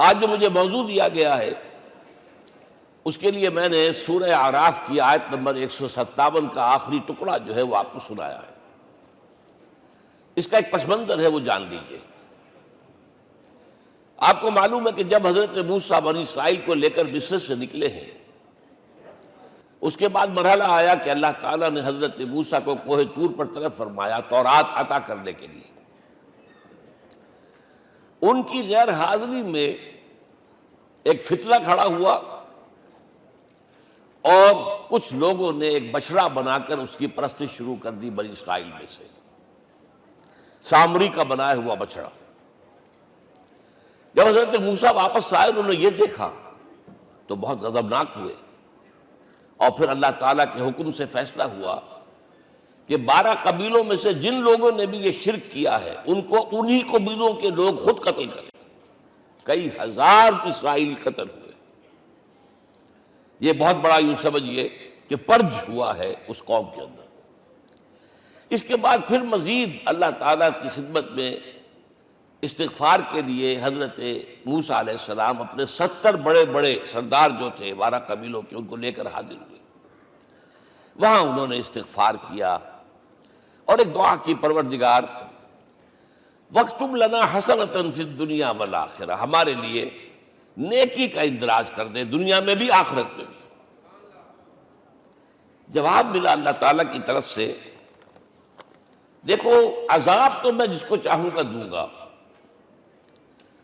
آج جو مجھے موضوع دیا گیا ہے اس کے لیے میں نے سورہ اعراف کی آیت نمبر 157 کا آخری ٹکڑا جو ہے وہ آپ کو سنایا ہے۔ اس کا ایک پس منظر ہے وہ جان لیجیے۔ آپ کو معلوم ہے کہ جب حضرت موسیٰ بنی اسرائیل کو لے کر مصر سے نکلے ہیں، اس کے بعد مرحلہ آیا کہ اللہ تعالیٰ نے حضرت موسیٰ کو کوہ طور پر طلب فرمایا تورات عطا کرنے کے لیے۔ ان کی غیر حاضری میں ایک فتنہ کھڑا ہوا اور کچھ لوگوں نے ایک بچڑا بنا کر اس کی پرستش شروع کر دی بنی اسرائیل میں سے، سامری کا بنایا ہوا بچڑا۔ جب حضرت موسیٰ واپس آئے انہوں نے یہ دیکھا تو بہت غضبناک ہوئے، اور پھر اللہ تعالیٰ کے حکم سے فیصلہ ہوا کہ 12 قبیلوں میں سے جن لوگوں نے بھی یہ شرک کیا ہے ان کو انہی قبیلوں کے لوگ خود قتل کریں۔ کئی ہزار اسرائیلی قتل ہوئے۔ یہ بہت بڑا یوں سمجھیے کہ پرج ہوا ہے اس قوم کے اندر۔ اس کے بعد پھر مزید اللہ تعالیٰ کی خدمت میں استغفار کے لیے حضرت موسیٰ علیہ السلام اپنے 70 بڑے بڑے سردار جو تھے 12 قبیلوں کے ان کو لے کر حاضر ہوئے۔ وہاں انہوں نے استغفار کیا اور ایک دعا کی، پروردگار وَاكْتُبْ لَنَا حَسَنَةً فِي الدُّنْيَا وَالْآخِرَةِ، ہمارے لیے نیکی کا اندراج کر دے، دنیا میں بھی آخرت میں بھی۔ جواب ملا اللہ تعالیٰ کی طرف سے، دیکھو عذاب تو میں جس کو چاہوں گا دوں گا،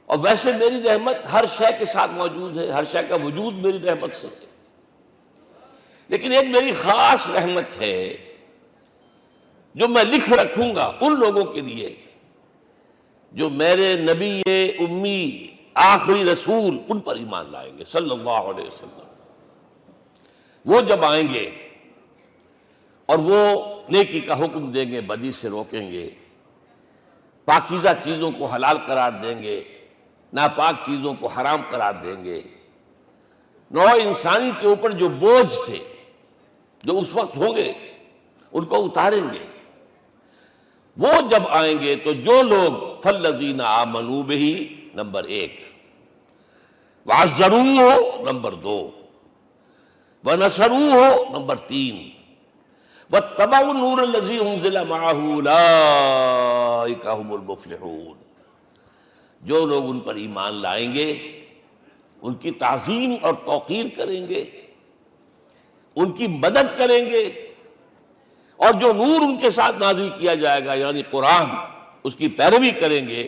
اور ویسے میری رحمت ہر شے کے ساتھ موجود ہے، ہر شے کا وجود میری رحمت سے ہے، لیکن ایک میری خاص رحمت ہے جو میں لکھ رکھوں گا ان لوگوں کے لیے جو میرے نبی امی آخری رسول ان پر ایمان لائیں گے صلی اللہ علیہ وسلم۔ وہ جب آئیں گے اور وہ نیکی کا حکم دیں گے، بدی سے روکیں گے، پاکیزہ چیزوں کو حلال قرار دیں گے، ناپاک چیزوں کو حرام قرار دیں گے، نوع انسانی کے اوپر جو بوجھ تھے جو اس وقت ہوں گے ان کو اتاریں گے۔ وہ جب آئیں گے تو جو لوگ فَالَّذِينَ آمَنُوا بِهِ نمبر 1، وَعَزَّرُوهُ نمبر 2، وَنَصَرُوهُ نمبر 3، وَاتَّبَعُوا النُّورَ الَّذِي أُنزِلَ مَعَهُ أُولَٰئِكَ هُمُ الْمُفْلِحُونَ۔ جو لوگ ان پر ایمان لائیں گے، ان کی تعظیم اور توقیر کریں گے، ان کی مدد کریں گے، اور جو نور ان کے ساتھ نازل کیا جائے گا یعنی قرآن، اس کی پیروی کریں گے،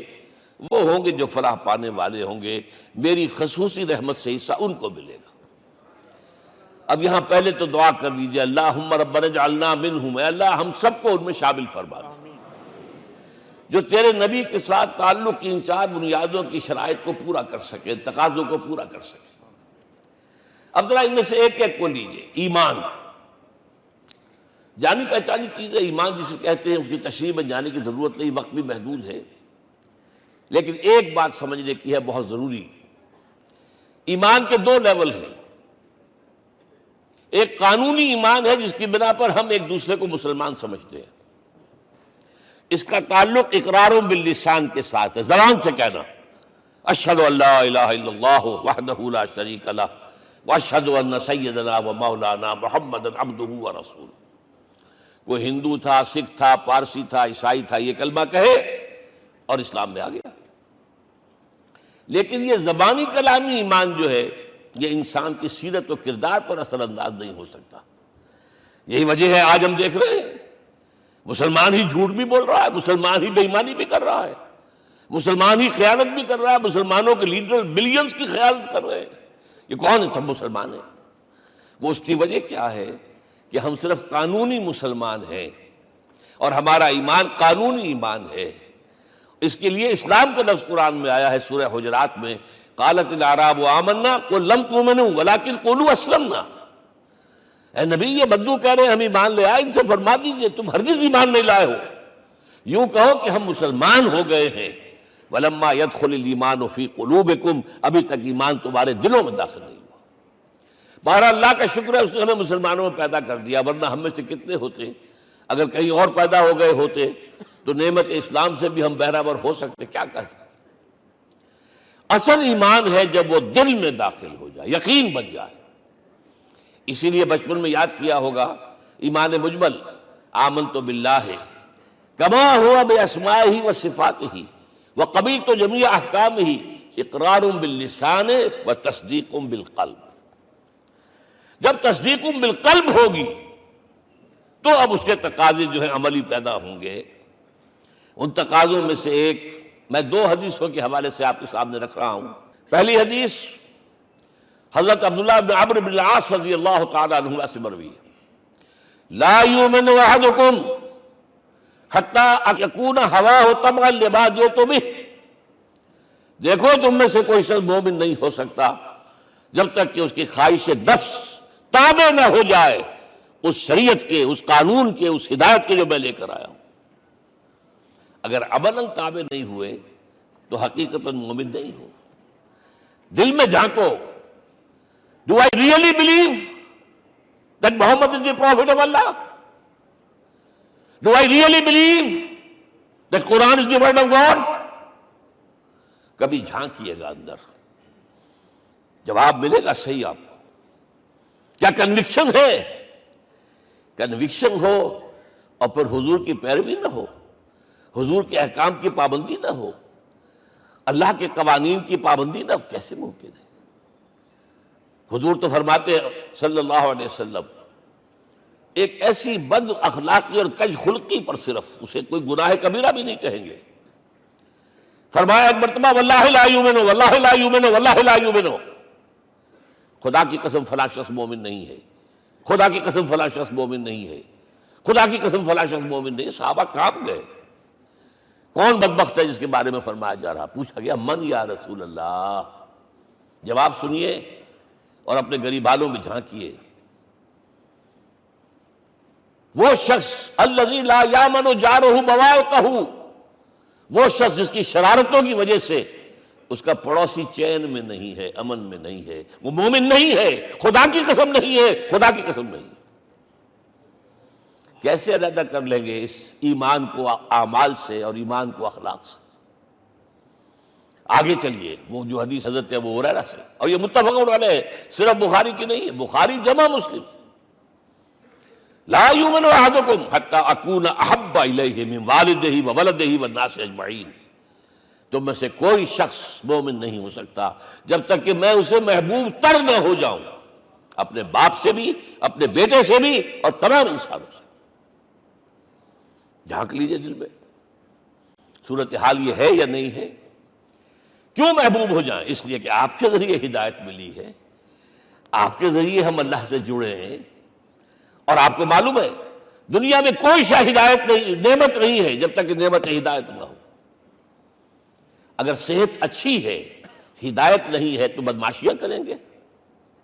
وہ ہوں گے جو فلاح پانے والے ہوں گے، میری خصوصی رحمت سے حصہ ان کو ملے گا۔ اب یہاں پہلے تو دعا کر لیجئے، اللہم ربنا اجعلنا منہم، اے اللہ ہم سب کو ان میں شامل فرما دے جو تیرے نبی کے ساتھ تعلق کی ان 4 بنیادوں کی شرائط کو پورا کر سکے، تقاضوں کو پورا کر سکے۔ اب ذرا ان میں سے ایک ایک کو لیجئے۔ ایمان جانی پہچانی چیز ہے، ایمان جسے کہتے ہیں، اس کی تشریح میں جانے کی ضرورت نہیں، وقت بھی محدود ہے، لیکن ایک بات سمجھنے کی ہے بہت ضروری۔ ایمان کے 2 لیول ہیں۔ ایک قانونی ایمان ہے جس کی بنا پر ہم ایک دوسرے کو مسلمان سمجھتے ہیں، اس کا تعلق اقرار باللسان کے ساتھ ہے، زبان سے کہنا اشہد ان لا الہ الا اللہ وحدہ لا شریک لہ واشہد ان سیدنا و مولانا محمد عبدہ ورسولہ۔ کوئی ہندو تھا، سکھ تھا، پارسی تھا، عیسائی تھا، یہ کلمہ کہے اور اسلام میں آ گیا۔ لیکن یہ زبانی کلامی ایمان جو ہے یہ انسان کی سیرت و کردار پر اثر انداز نہیں ہو سکتا۔ یہی وجہ ہے آج ہم دیکھ رہے ہیں مسلمان ہی جھوٹ بھی بول رہا ہے، مسلمان ہی بے ایمانی بھی کر رہا ہے، مسلمان ہی خیانت بھی کر رہا ہے، مسلمانوں کے لیڈر بلینز کی خیانت کر رہے ہیں۔ یہ کون ہے؟ سب مسلمان ہیں۔ وہ اس کی وجہ کیا ہے کہ ہم صرف قانونی مسلمان ہیں اور ہمارا ایمان قانونی ایمان ہے۔ اس کے لیے اسلام کا لفظ قرآن میں آیا ہے سورہ حجرات میں، قالت الاعراب آمنا قل لم تؤمنوا ولکن قولوا اسلمنا۔ اے نبی یہ بدو کہہ رہے ہیں ہم ایمان لے آئے، ان سے فرما دیجئے تم ہرگز ایمان نہیں لائے ہو، یوں کہو کہ ہم مسلمان ہو گئے ہیں۔ ولما يدخل الايمان في قلوبكم، ابھی تک ایمان تمہارے دلوں میں داخل نہیں ہوا۔ بہرحال اللہ کا شکر ہے اس نے ہمیں مسلمانوں میں پیدا کر دیا، ورنہ ہم میں سے کتنے ہوتے اگر کہیں اور پیدا ہو گئے ہوتے تو نعمت اسلام سے بھی ہم بہرہور ہو سکتے، کیا کہہ سکتے۔ اصل ایمان ہے جب وہ دل میں داخل ہو جائے، یقین بن جائے۔ اسی لیے بچپن میں یاد کیا ہوگا ایمان مجمل، آمنت باللہ کما ہوا باسمائہ و صفاتہ وقبلت جمیع احکامہ اقرار باللسان و تصدیق بالقلب۔ جب تصدیق بالقلب ہوگی تو اب اس کے تقاضے جو ہیں عملی پیدا ہوں گے۔ ان تقاضوں میں سے ایک میں 2 حدیثوں کے حوالے سے آپ کے سامنے رکھ رہا ہوں۔ پہلی حدیث حضرت عبداللہ بن عمرو بن العاص رضی اللہ تعالی عنہما سے مروی ہے، لا یؤمن احدکم حتی یکون ہواہ تبعا لما جئت بہ۔ دیکھو تم میں سے کوئی شخص مومن نہیں ہو سکتا جب تک کہ اس کی خواہش نفس تابع نہ ہو جائے اس شریعت کے، اس قانون کے، اس ہدایت کے جو میں لے کر آیا ہوں۔ اگر عملاً تابع نہیں ہوئے تو حقیقتاً مومن نہیں ہو۔ دل میں جھانکو، Do I really believe that Muhammad is the Prophet of Allah? Do I really believe that Quran is the word of God? کبھی جھانکیے گا اندر، جواب ملے گا صحیح آپ کو۔ کیا کنوکشن ہے؟ کنوکشن ہو اور پھر حضور کی پیروی نہ ہو، حضور کے احکام کی پابندی نہ ہو، اللہ کے قوانین کی پابندی نہ ہو، کیسے ممکن ہے؟ حضور تو فرماتے ہیں صلی اللہ علیہ وسلم، ایک ایسی بد اخلاقی اور کج خلقی پر صرف اسے کوئی گناہ کبیرہ بھی نہیں کہیں گے۔ فرمایا ایک مرتبہ واللہ لا یؤمن، واللہ لا یؤمن، واللہ لا یؤمن، خدا کی قسم فلاں شخص مومن نہیں ہے، خدا کی قسم فلاں شخص مومن نہیں ہے، خدا کی قسم فلاں شخص مومن نہیں۔ صحابہ کانپ گئے، کون بدبخت ہے جس کے بارے میں فرمایا جا رہا؟ پوچھا گیا من یا رسول اللہ؟ جواب سنیے اور اپنے غریب حالوں میں جھانکیے۔ وہ شخص الذی لا یامن جارہ بوائقہ، وہ شخص جس کی شرارتوں کی وجہ سے اس کا پڑوسی چین میں نہیں ہے، امن میں نہیں ہے، وہ مومن نہیں ہے، خدا کی قسم نہیں ہے، خدا کی قسم نہیں ہے۔ کیسے علیحدہ کر لیں گے اس ایمان کو اعمال سے اور ایمان کو اخلاق سے؟ آگے چلیے، وہ جو حدیث حضرت ابو ہریرہ سے، اور یہ متفق علیہ ہے، صرف بخاری کی نہیں ہے، بخاری جمع مسلم۔ لا یؤمن احدکم حتی اکون احب الیہ من والدہ وولدہ والناس اجمعین۔ تم میں سے کوئی شخص مومن نہیں ہو سکتا جب تک کہ میں اسے محبوب تر نہ ہو جاؤں، اپنے باپ سے بھی، اپنے بیٹے سے بھی، اور تمام انسانوں سے۔ جھانک لیجئے دل میں، صورتحال یہ ہے یا نہیں ہے؟ کیوں محبوب ہو جائیں؟ اس لیے کہ آپ کے ذریعے ہدایت ملی ہے، آپ کے ذریعے ہم اللہ سے جڑے ہیں، اور آپ کو معلوم ہے دنیا میں کوئی شے ہدایت نہیں، نعمت نہیں ہے جب تک کہ نعمت ہدایت نہ ہو۔ اگر صحت اچھی ہے، ہدایت نہیں ہے، تو بدماشیاں کریں گے،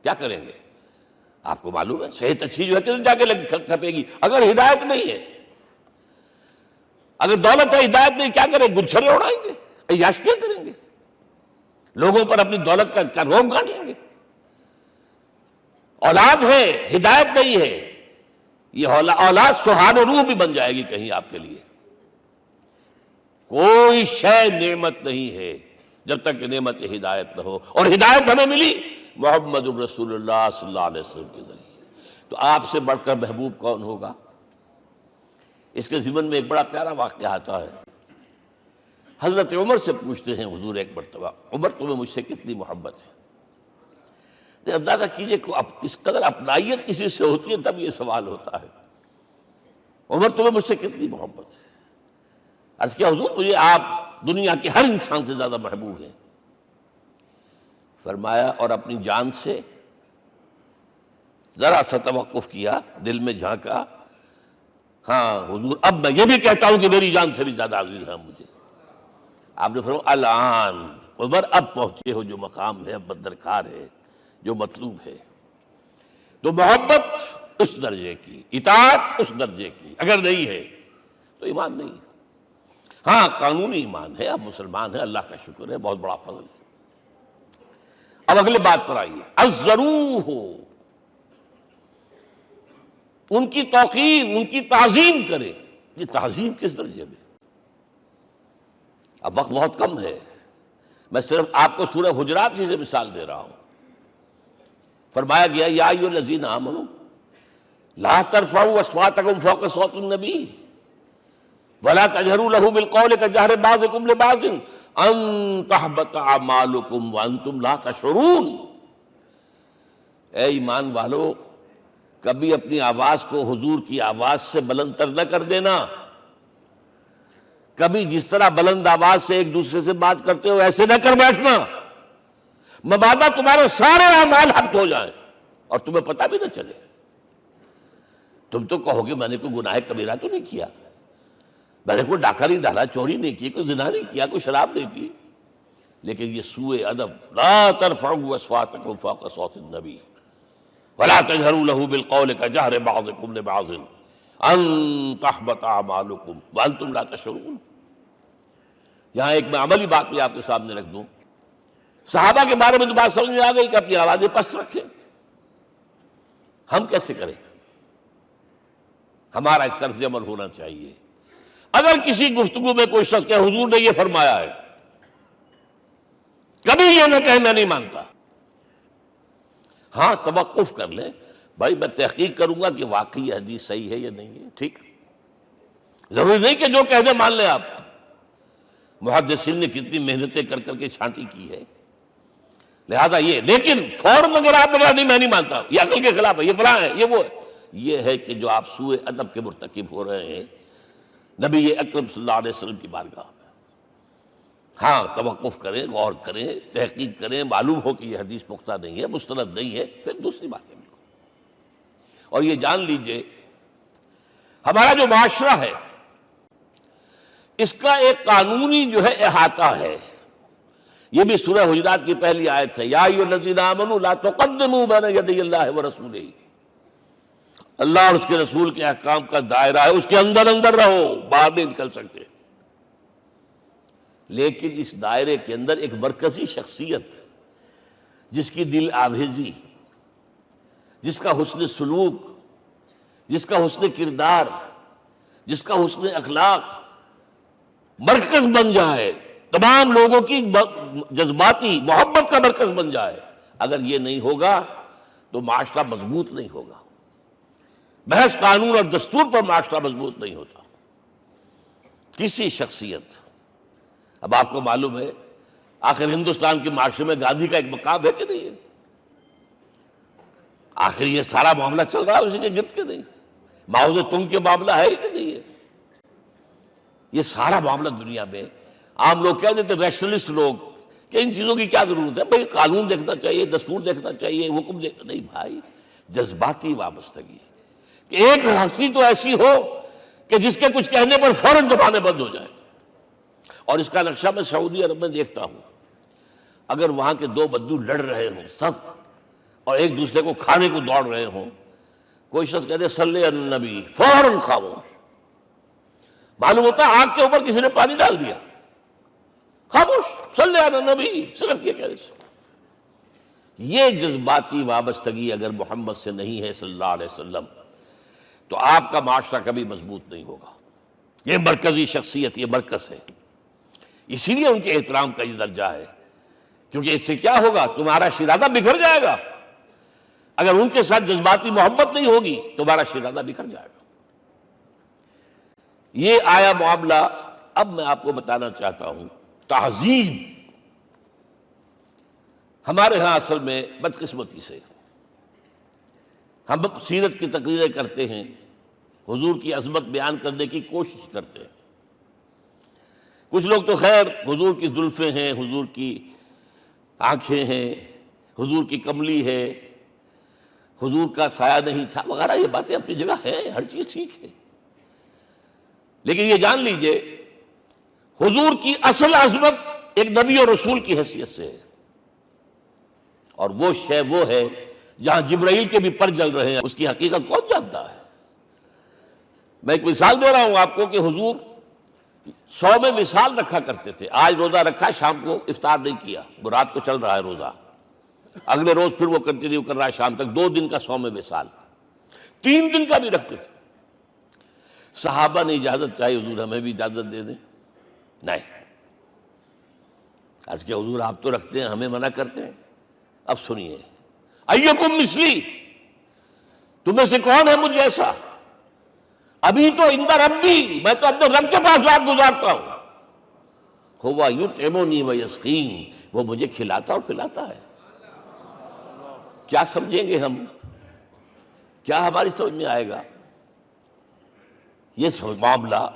کیا کریں گے؟ آپ کو معلوم ہے صحت اچھی جو ہے کدھر جا کے کھپے گی اگر ہدایت نہیں ہے۔ اگر دولت ہے، ہدایت نہیں، کیا کریں؟ گلچھرے اڑائیں گے، عیاشیاں کریں گے، لوگوں پر اپنی دولت کا روب گانٹیں گے۔ اولاد ہے، ہدایت نہیں ہے، یہ اولاد سہان روح بھی بن جائے گی کہیں آپ کے لیے۔ کوئی شے نعمت نہیں ہے جب تک کہ نعمت ہدایت نہ ہو، اور ہدایت ہمیں ملی محمد الرسول اللہ صلی اللہ علیہ وسلم کے ذریعے۔ تو آپ سے بڑھ کر محبوب کون ہوگا؟ اس کے ضمن میں ایک بڑا پیارا واقعہ آتا ہے۔ حضرت عمر سے پوچھتے ہیں حضور ایک مرتبہ، عمر تمہیں مجھ سے کتنی محبت ہے؟ اندازہ کیجئے کہ اس قدر اپنائیت کسی سے ہوتی ہے تب یہ سوال ہوتا ہے، عمر تمہیں مجھ سے کتنی محبت ہے؟ عرض کیا حضور مجھے آپ دنیا کے ہر انسان سے زیادہ محبوب ہیں۔ فرمایا اور اپنی جان سے؟ ذرا سا توقف کیا، دل میں جھانکا، ہاں حضور اب میں یہ بھی کہتا ہوں کہ میری جان سے بھی زیادہ عزیز ہے مجھے۔ آپ نے فرمایا الان عمر اب پہنچے ہو جو مقام ہے، اب درکار ہے، جو مطلوب ہے۔ تو محبت اس درجے کی، اطاعت اس درجے کی اگر نہیں ہے تو ایمان نہیں ہے۔ ہاں قانونی ایمان ہے، اب مسلمان ہے، اللہ کا شکر ہے، بہت بڑا فضل ہے۔ اب اگلے بات پر آئیے، الضروح، ان کی توقیر، ان کی تعظیم کرے۔ یہ تعظیم کس درجے میں؟ اب وقت بہت کم ہے، میں صرف آپ کو سورہ حجرات ہی سے مثال دے رہا ہوں. فرمایا گیا یا ایھا الذین آمنوا لا ترفعوا اصواتکم فوق صوت النبی ولا تجہروا لہ بالقول کجہر بعضکم لبعض ان تحبط اعمالکم وانتم لا تشعرون. اے ایمان والو، کبھی اپنی آواز کو حضور کی آواز سے بلند تر نہ کر دینا. کبھی جس طرح بلند آواز سے ایک دوسرے سے بات کرتے ہو ایسے نہ کر بیٹھنا، مبادا تمہارے سارے اعمال حق ہو جائیں اور تمہیں پتہ بھی نہ چلے. تم تو کہو گے میں نے کوئی گناہ کبیرہ تو نہیں کیا، میں نے کوئی ڈاکہ نہیں ڈالا، چوری نہیں کی، کوئی زنا نہیں کیا، کوئی شراب نہیں پی، لیکن یہ سوء ادب لا ترفعوا اصواتکم فوق صوت النبی ولا تجہروا لہ بالقول کجہر بعضکم لبعض ان تحبط اعمالکم وانتم لا تشعرون. یہاں ایک میں عملی بات بھی آپ کے سامنے رکھ دوں. صحابہ کے بارے میں تو بات سمجھ میں آ گئی کہ اپنی آوازیں پست رکھیں. ہم کیسے کریں؟ ہمارا ایک طرز عمل ہونا چاہیے. اگر کسی گفتگو میں کوئی شخص کہ حضور نے یہ فرمایا ہے، کبھی یہ نہ کہے میں نہیں مانتا. ہاں توقف کر لیں، بھائی میں تحقیق کروں گا کہ واقعی یہ حدیث صحیح ہے یا نہیں ہے. ٹھیک، ضروری نہیں کہ جو کہہ دیں مان لیں آپ. محدثین نے کتنی محنتیں کر کر کے چھانٹی کی ہے. لہذا یہ، لیکن فوراً اگر آپ نہیں میں نہیں مانتا، یہ عقل کے خلاف ہے، یہ فلاں ہے، یہ وہ ہے، یہ ہے کہ جو آپ سوء ادب کے مرتکب ہو رہے ہیں نبی اکرم صلی اللہ علیہ وسلم کی بارگاہ میں. ہاں توقف کریں، غور کریں، تحقیق کریں، معلوم ہو کہ یہ حدیث پختہ نہیں ہے، مستند نہیں ہے، پھر دوسری بات ہے. اور یہ جان لیجئے ہمارا جو معاشرہ ہے اس کا ایک قانونی جو ہے احاطہ ہے. یہ بھی سورہ حجرات کی پہلی آیت ہے، یا ایھا الذین آمنوا لا تقدموا بین یدی اللہ ورسولہ. اللہ اور اس کے رسول کے احکام کا دائرہ ہے، اس کے اندر اندر رہو، باہر نہیں نکل سکتے. لیکن اس دائرے کے اندر ایک مرکزی شخصیت جس کی دل آویزی، جس کا حسن سلوک، جس کا حسن کردار، جس کا حسن اخلاق مرکز بن جائے، تمام لوگوں کی جذباتی محبت کا مرکز بن جائے، اگر یہ نہیں ہوگا تو معاشرہ مضبوط نہیں ہوگا. محض قانون اور دستور پر معاشرہ مضبوط نہیں ہوتا. کسی شخصیت، اب آپ کو معلوم ہے آخر ہندوستان کے معاشرے میں گاندھی کا ایک مقام ہے کہ نہیں ہے؟ آخر یہ سارا معاملہ چل رہا ہے اسی کے گرد کے نہیں؟ ماؤ زے تنگ کے معاملہ ہے کہ نہیں ہے؟ یہ سارا معاملہ دنیا میں عام لوگ کہہ دیتے، ریشنلسٹ لوگ، کہ ان چیزوں کی کیا ضرورت ہے؟ بھائی قانون دیکھنا چاہیے، دستور دیکھنا چاہیے، حکم دیکھنا نہیں. بھائی جذباتی وابستگی کہ ایک ہستی تو ایسی ہو کہ جس کے کچھ کہنے پر فوراً زبانیں بند ہو جائیں. اور اس کا نقشہ میں سعودی عرب میں دیکھتا ہوں، اگر وہاں کے دو بدو لڑ رہے ہوں سخت اور ایک دوسرے کو کھانے کو دوڑ رہے ہوں، کوئی شخص کہتے صلی علی النبی، فوراً خاموش. معلوم ہوتا ہے آگ کے اوپر کسی نے پانی ڈال دیا، خاموش، صلی علی النبی، صرف یہ کہنے سے. یہ جذباتی وابستگی اگر محمد سے نہیں ہے صلی اللہ علیہ وسلم تو آپ کا معاشرہ کبھی مضبوط نہیں ہوگا. یہ مرکزی شخصیت، یہ مرکز ہے. اسی لیے ان کے احترام کا یہ درجہ ہے، کیونکہ اس سے کیا ہوگا؟ تمہارا شیرازہ بکھر جائے گا. اگر ان کے ساتھ جذباتی محبت نہیں ہوگی تمہارا شیرازہ بکھر جائے گا. یہ آیا معاملہ. اب میں آپ کو بتانا چاہتا ہوں تہذیب. ہمارے ہاں اصل میں بدقسمتی سے ہم سیرت کی تقریریں کرتے ہیں، حضور کی عظمت بیان کرنے کی کوشش کرتے ہیں. کچھ لوگ تو خیر حضور کی زلفیں ہیں، حضور کی آنکھیں ہیں، حضور کی کملی ہے، حضور کا سایہ نہیں تھا وغیرہ، یہ باتیں اپنی جگہ ہیں، ہر چیز ٹھیک ہے. لیکن یہ جان لیجئے حضور کی اصل عظمت ایک نبی اور رسول کی حیثیت سے ہے، اور وہ شے وہ ہے جہاں جبرائیل کے بھی پر جل رہے ہیں. اس کی حقیقت کون جانتا ہے؟ میں ایک مثال دے رہا ہوں آپ کو کہ حضور 100 میں مثال رکھا کرتے تھے. آج روزہ رکھا، شام کو افطار نہیں کیا، وہ رات کو چل رہا ہے روزہ، اگلے روز پھر وہ کنٹینیو کر رہا ہے شام تک. 2 دن کا 100 میں مثال، 3 دن کا بھی رکھتے تھے. صحابہ نے اجازت چاہی، حضور ہمیں بھی اجازت دے دیں. نہیں، آج کے حضور آپ تو رکھتے ہیں، ہمیں منع کرتے ہیں۔ اب سنیے، ایکم مثلی، تمہیں سے کون ہے مجھ جیسا؟ ابھی تو عند ربی، میں تو اپنے رب کے پاس رات گزارتا ہوں۔ ہوا یطعمنی ویسقین، وہ مجھے کھلاتا اور پلاتا ہے۔ کیا سمجھیں گے ہم؟ کیا ہماری سمجھ میں آئے گا؟ یہ معاملہ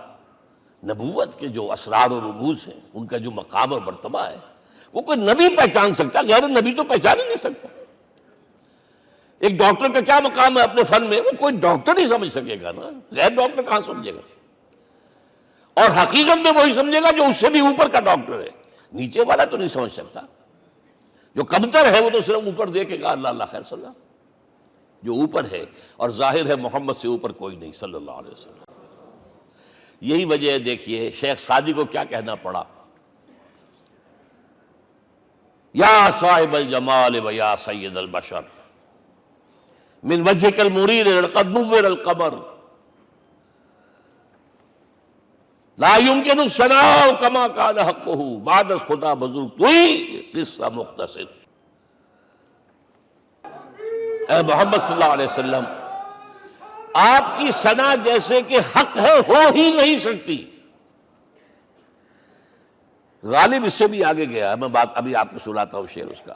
نبوت کے جو اسرار و رموز ہیں، ان کا جو مقام اور مرتبہ ہے، وہ کوئی نبی پہچان سکتا، غیر نبی تو پہچان ہی نہیں سکتا۔ ایک ڈاکٹر کا کیا مقام ہے اپنے فن میں، وہ کوئی ڈاکٹر ہی سمجھ سکے گا نا، غیر ڈاکٹر کہاں سمجھے گا؟ اور حقیقت میں وہی سمجھے گا جو اس سے بھی اوپر کا ڈاکٹر ہے، نیچے والا تو نہیں سمجھ سکتا۔ جو کمتر ہے وہ تو صرف اوپر دیکھے گا، اللہ اللہ خیر صلی اللہ، جو اوپر ہے اور ظاہر ہے محمد سے اوپر کوئی نہیں صلی اللہ علیہ وسلم۔ یہی وجہ ہے، دیکھیے شیخ سعدی کو کیا کہنا پڑا، یا صاحب الجمال و یا سید البشر من وجهك المرير قد نور القمر لا يمكن الثناء كما كان حقه بعد خدا بزرگ توئی قصہ مختصر۔ اے محمد صلی اللہ علیہ وسلم، آپ کی ثنا جیسے کہ حق ہے ہو ہی نہیں سکتی۔ غالب اس سے بھی آگے گیا ہے، میں بات ابھی آپ کو سناتا ہوں شعر اس کا۔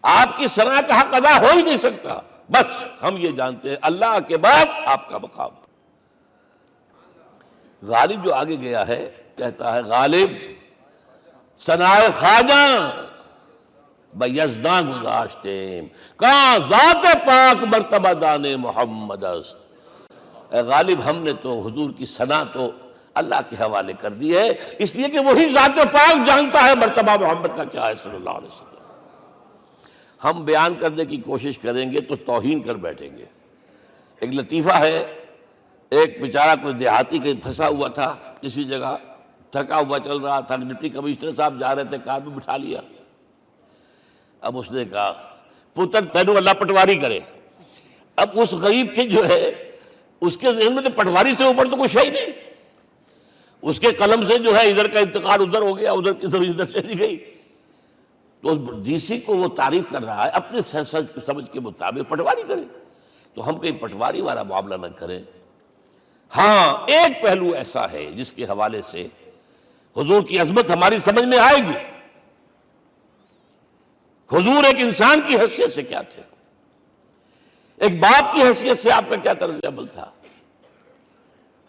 آپ کی ثنا کا حق ادا ہو ہی نہیں سکتا، بس ہم یہ جانتے ہیں اللہ کے بعد آپ کا مقام۔ غالب جو آگے گیا ہے کہتا ہے، غالب ثنائے خواجہ بیزداں گزاشتیم کہاں ذات پاک مرتبہ دان محمد است۔ اے غالب، ہم نے تو حضور کی ثنا تو اللہ کے حوالے کر دی ہے، اس لیے کہ وہی ذات پاک جانتا ہے مرتبہ محمد کا کیا ہے صلی اللہ علیہ وسلم۔ ہم بیان کرنے کی کوشش کریں گے تو توہین کر بیٹھیں گے۔ ایک لطیفہ ہے، ایک بیچارہ کوئی دیہاتی کہیں پھنسا ہوا تھا کسی جگہ، تھکا ہوا چل رہا تھا، ڈپٹی کمشنر صاحب جا رہے تھے، کار میں بٹھا لیا۔ اب اس نے کہا، پتر تینوں اللہ پٹواری کرے۔ اب اس غریب کے جو ہے اس کے ذہن میں تو پٹواری سے اوپر تو کچھ ہے ہی نہیں، اس کے قلم سے جو ہے ادھر کا انتقال ادھر ہو گیا، ادھر ادھر چلی گئی۔ تو ڈی سی کو وہ تعریف کر رہا ہے، اپنے سمجھ کے مطابق پٹواری کرے، تو ہم کہیں پٹواری والا معاملہ نہ کریں۔ ہاں، ایک پہلو ایسا ہے جس کے حوالے سے حضور کی عظمت ہماری سمجھ میں آئے گی۔ حضور ایک انسان کی حیثیت سے کیا تھے، ایک باپ کی حیثیت سے آپ کا کیا طرز عمل تھا۔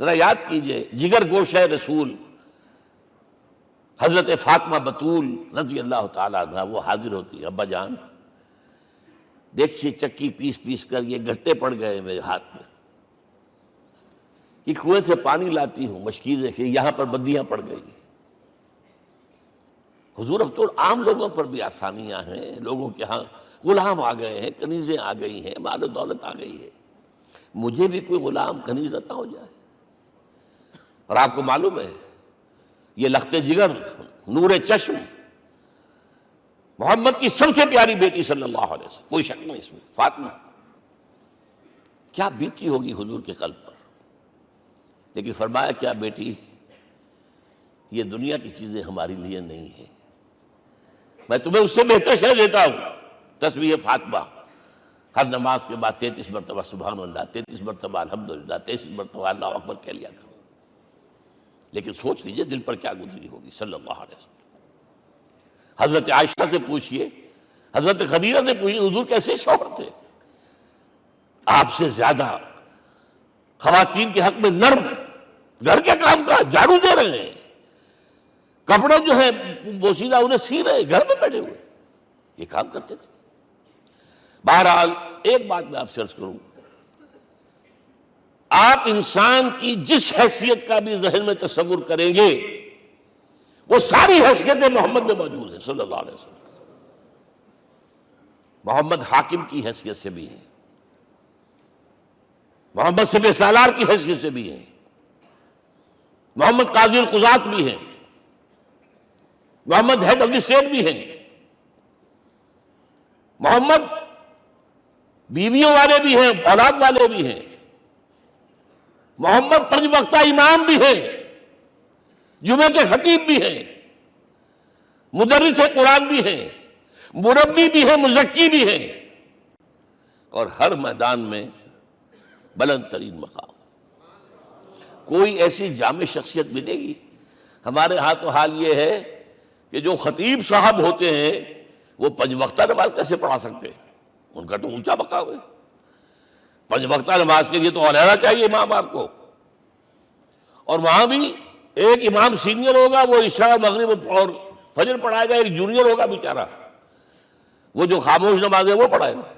ذرا یاد کیجئے، جگر گوشہ رسول حضرت فاطمہ بطول رضی اللہ تعالیٰ عنہ وہ حاضر ہوتی ہے، ابا جان دیکھیے چکی پیس پیس کر یہ گھٹے پڑ گئے میرے ہاتھ میں، یہ کنویں سے پانی لاتی ہوں، مشکیزیں کہ یہاں پر بندیاں پڑ گئی۔ حضور اب تو عام لوگوں پر بھی آسانیاں ہیں، لوگوں کے ہاں غلام آ گئے ہیں، کنیزیں آ گئی ہیں، مال و دولت آ گئی ہے، مجھے بھی کوئی غلام کنیز عطا ہو جائے۔ اور آپ کو معلوم ہے یہ لخت جگر نور چشم محمد کی سب سے پیاری بیٹی صلی اللہ علیہ وسلم، کوئی شک نہیں اس میں، فاطمہ کیا بیتی ہوگی حضور کے قلب پر۔ لیکن فرمایا، کیا بیٹی، یہ دنیا کی چیزیں ہمارے لیے نہیں ہیں، میں تمہیں اس سے بہتر شے دیتا ہوں۔ تسبیح فاطمہ ہر نماز کے بعد 33 مرتبہ سبحان اللہ، 33 مرتبہ الحمدللہ، 33 مرتبہ اللہ اکبر کہہ لیا کرو۔ لیکن سوچ لیجئے دل پر کیا گزری ہوگی صلی اللہ علیہ وسلم۔ حضرت عائشہ سے پوچھئے، حضرت خدیجہ سے پوچھئے، حضور کیسے شوہر تھے؟ آپ سے زیادہ خواتین کے حق میں نرم، گھر کے کام کا جھاڑو دے رہے ہیں، کپڑے جو ہیں بوسیدہ انہیں سی رہے، گھر میں بیٹھے ہوئے یہ کام کرتے تھے۔ بہرحال ایک بات میں آپ سے عرض کروں، آپ انسان کی جس حیثیت کا بھی ذہن میں تصور کریں گے وہ ساری حیثیتیں محمد میں موجود ہیں صلی اللہ علیہ وسلم۔ محمد حاکم کی حیثیت سے بھی ہیں، محمد سپہ سالار کی حیثیت سے بھی ہیں، محمد قاضی القضات بھی ہیں، محمد ہیڈ آف دی اسٹیٹ بھی ہیں، محمد بیویوں والے بھی ہیں، اولاد والے بھی ہیں، محمد 5 وقتہ امام بھی ہیں، جمعے کے خطیب بھی ہیں، مدرس قرآن بھی ہیں، مربی بھی ہیں، مزکی بھی ہیں، اور ہر میدان میں بلند ترین مقام۔ کوئی ایسی جامع شخصیت ملے گی؟ ہمارے ہاں تو حال یہ ہے کہ جو خطیب صاحب ہوتے ہیں وہ 5 وقتہ نماز کیسے پڑھا سکتے ہیں؟ ان کا تو اونچا مقام ہے۔ 5 وقتہ نماز کے لیے تو علیحدہ چاہیے امام آپ کو، اور وہاں بھی ایک امام سینئر ہوگا، وہ عشاء مغرب اور فجر پڑھائے گا، ایک جونیئر ہوگا بیچارہ، وہ جو خاموش نماز ہے وہ پڑھائے گا۔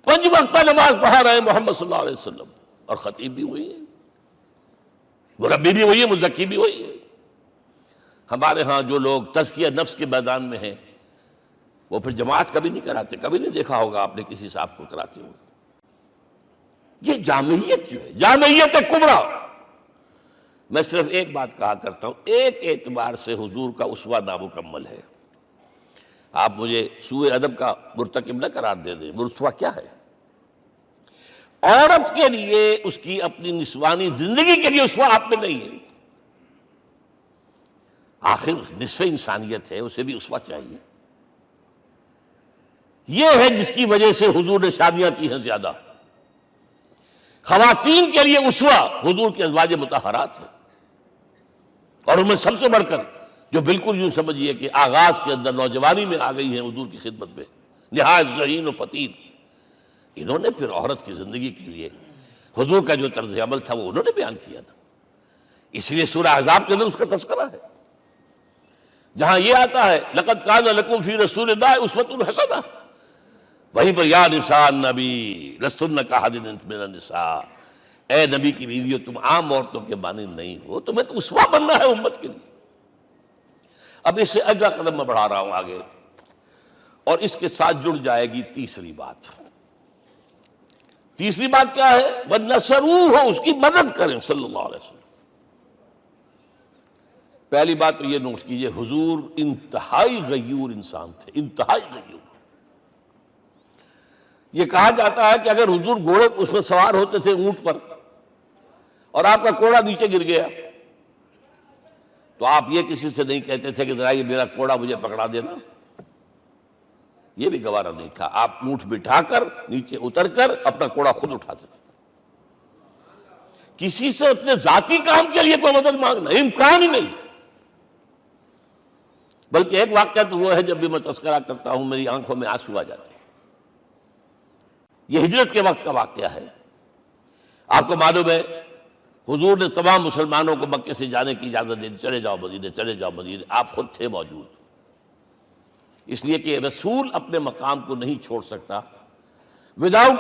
5 وقتہ نماز پڑھا رہے ہیں محمد صلی اللہ علیہ وسلم، اور خطیب بھی وہی ہے، مربی بھی وہی ہے، مزکی بھی وہی ہے۔ ہمارے ہاں جو لوگ تزکیہ نفس کے میدان میں ہیں وہ پھر جماعت کبھی نہیں کراتے، کبھی نہیں دیکھا ہوگا آپ نے کسی صاحب کو کراتے ہوئے۔ یہ جامعیت جو ہے، جامعیت کبریٰ۔ میں صرف ایک بات کہا کرتا ہوں، ایک اعتبار سے حضور کا اسوہ نامکمل ہے۔ آپ مجھے سوء ادب کا مرتکب نہ قرار دے دیں، اسوہ کیا ہے؟ عورت کے لیے اس کی اپنی نسوانی زندگی کے لیے اسوہ آپ میں نہیں ہے۔ آخر نصف انسانیت ہے، اسے بھی اسوہ چاہیے۔ یہ ہے جس کی وجہ سے حضور نے شادیاں کی ہیں زیادہ۔ خواتین کے لیے اسوہ حضور کے ازواج مطہرات ہیں، اور ان میں سب سے بڑھ کر جو بالکل یوں سمجھیے کہ آغاز کے اندر نوجوانی میں آ گئی ہیں حضور کی خدمت میں، نہایت ذہین و فطین، انہوں نے پھر عورت کی زندگی کے لیے حضور کا جو طرز عمل تھا وہ انہوں نے بیان کیا نا۔ اس لیے سورہ احزاب کے اندر اس کا تذکرہ ہے، جہاں یہ آتا ہے لقد کان لکم فی رسول اللہ اسوۃ حسنہ، وہیں پر یا نساء النبی لستن کاحد من النساء، اے نبی کی بیویوں تم عام عورتوں کے مانند نہیں ہو، تمہیں تو اسوہ بننا ہے امت کے لیے۔ اب اس سے اگلا قدم میں بڑھا رہا ہوں آگے، اور اس کے ساتھ جڑ جائے گی تیسری بات۔ تیسری بات کیا ہے؟ وَنَصَرُوهُ، اس کی مدد کریں صلی اللہ علیہ وسلم۔ پہلی بات تو یہ نوٹ کیجئے، حضور انتہائی غیور انسان تھے، انتہائی غیور۔ یہ کہا جاتا ہے کہ اگر حضور گھوڑے اس میں سوار ہوتے تھے اونٹ پر، اور آپ کا کوڑا نیچے گر گیا، تو آپ یہ کسی سے نہیں کہتے تھے کہ ذرا یہ میرا کوڑا مجھے پکڑا دینا، یہ بھی گوارا نہیں تھا۔ آپ اونٹ بٹھا کر نیچے اتر کر اپنا کوڑا خود اٹھاتے تھے۔ کسی سے اپنے ذاتی کام کے لیے کوئی مدد مانگنا امکان ہی نہیں۔ بلکہ ایک واقعہ تو وہ ہے جب بھی میں تذکرہ کرتا ہوں میری آنکھوں میں آنسو آ جاتے ہیں۔ یہ ہجرت کے وقت کا واقعہ ہے۔ آپ کو معلوم ہے حضور نے تمام مسلمانوں کو مکے سے جانے کی اجازت دے دی، چلے جاؤ مدینے، چلے جاؤ مدینے، آپ خود تھے موجود، اس لیے کہ رسول اپنے مقام کو نہیں چھوڑ سکتا وداؤٹ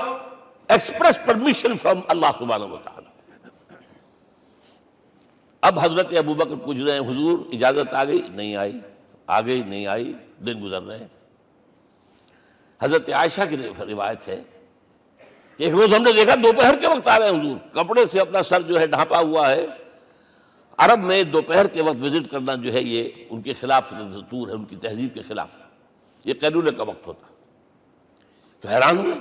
ایکسپریس پرمیشن فرام اللہ سبحانہ و تعالی۔ اب حضرت ابوبکر پوچھ رہے ہیں حضور اجازت آ گئی؟ نہیں آئی، آ گئی نہیں آئی، دن گزر رہے ہیں۔ حضرت عائشہ کی روایت ہے کہ ایک روز ہم نے دیکھا دوپہر کے وقت آ رہے ہیں حضور، کپڑے سے اپنا سر جو ہے ڈھانپا ہوا ہے۔ عرب میں دوپہر کے وقت وزٹ کرنا جو ہے یہ ان کے خلاف دستور ہے، ان کی تہذیب کے خلاف، یہ قیلولے کا وقت ہوتا۔ تو حیران ہوئے،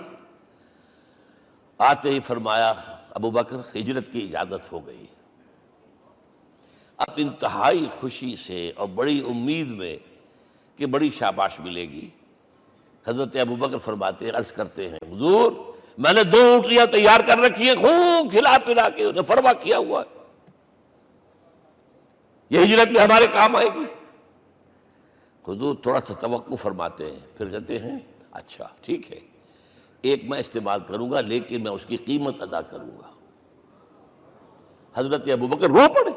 آتے ہی فرمایا ابوبکر ہجرت کی اجازت ہو گئی۔ اب انتہائی خوشی سے اور بڑی امید میں کہ بڑی شاباش ملے گی، حضرت ابوبکر فرماتے ہیں، عرض کرتے ہیں حضور میں نے 2 اونٹیاں تیار کر رکھی ہیں، خوب کھلا پلا کے انہیں فرما کیا ہوا ہے، یہ ہجرت میں ہمارے کام آئے گی۔ حضور تھوڑا سا توقع فرماتے ہیں، پھر کہتے ہیں اچھا ٹھیک ہے، ایک میں استعمال کروں گا لیکن میں اس کی قیمت ادا کروں گا۔ حضرت ابوبکر رو پڑے،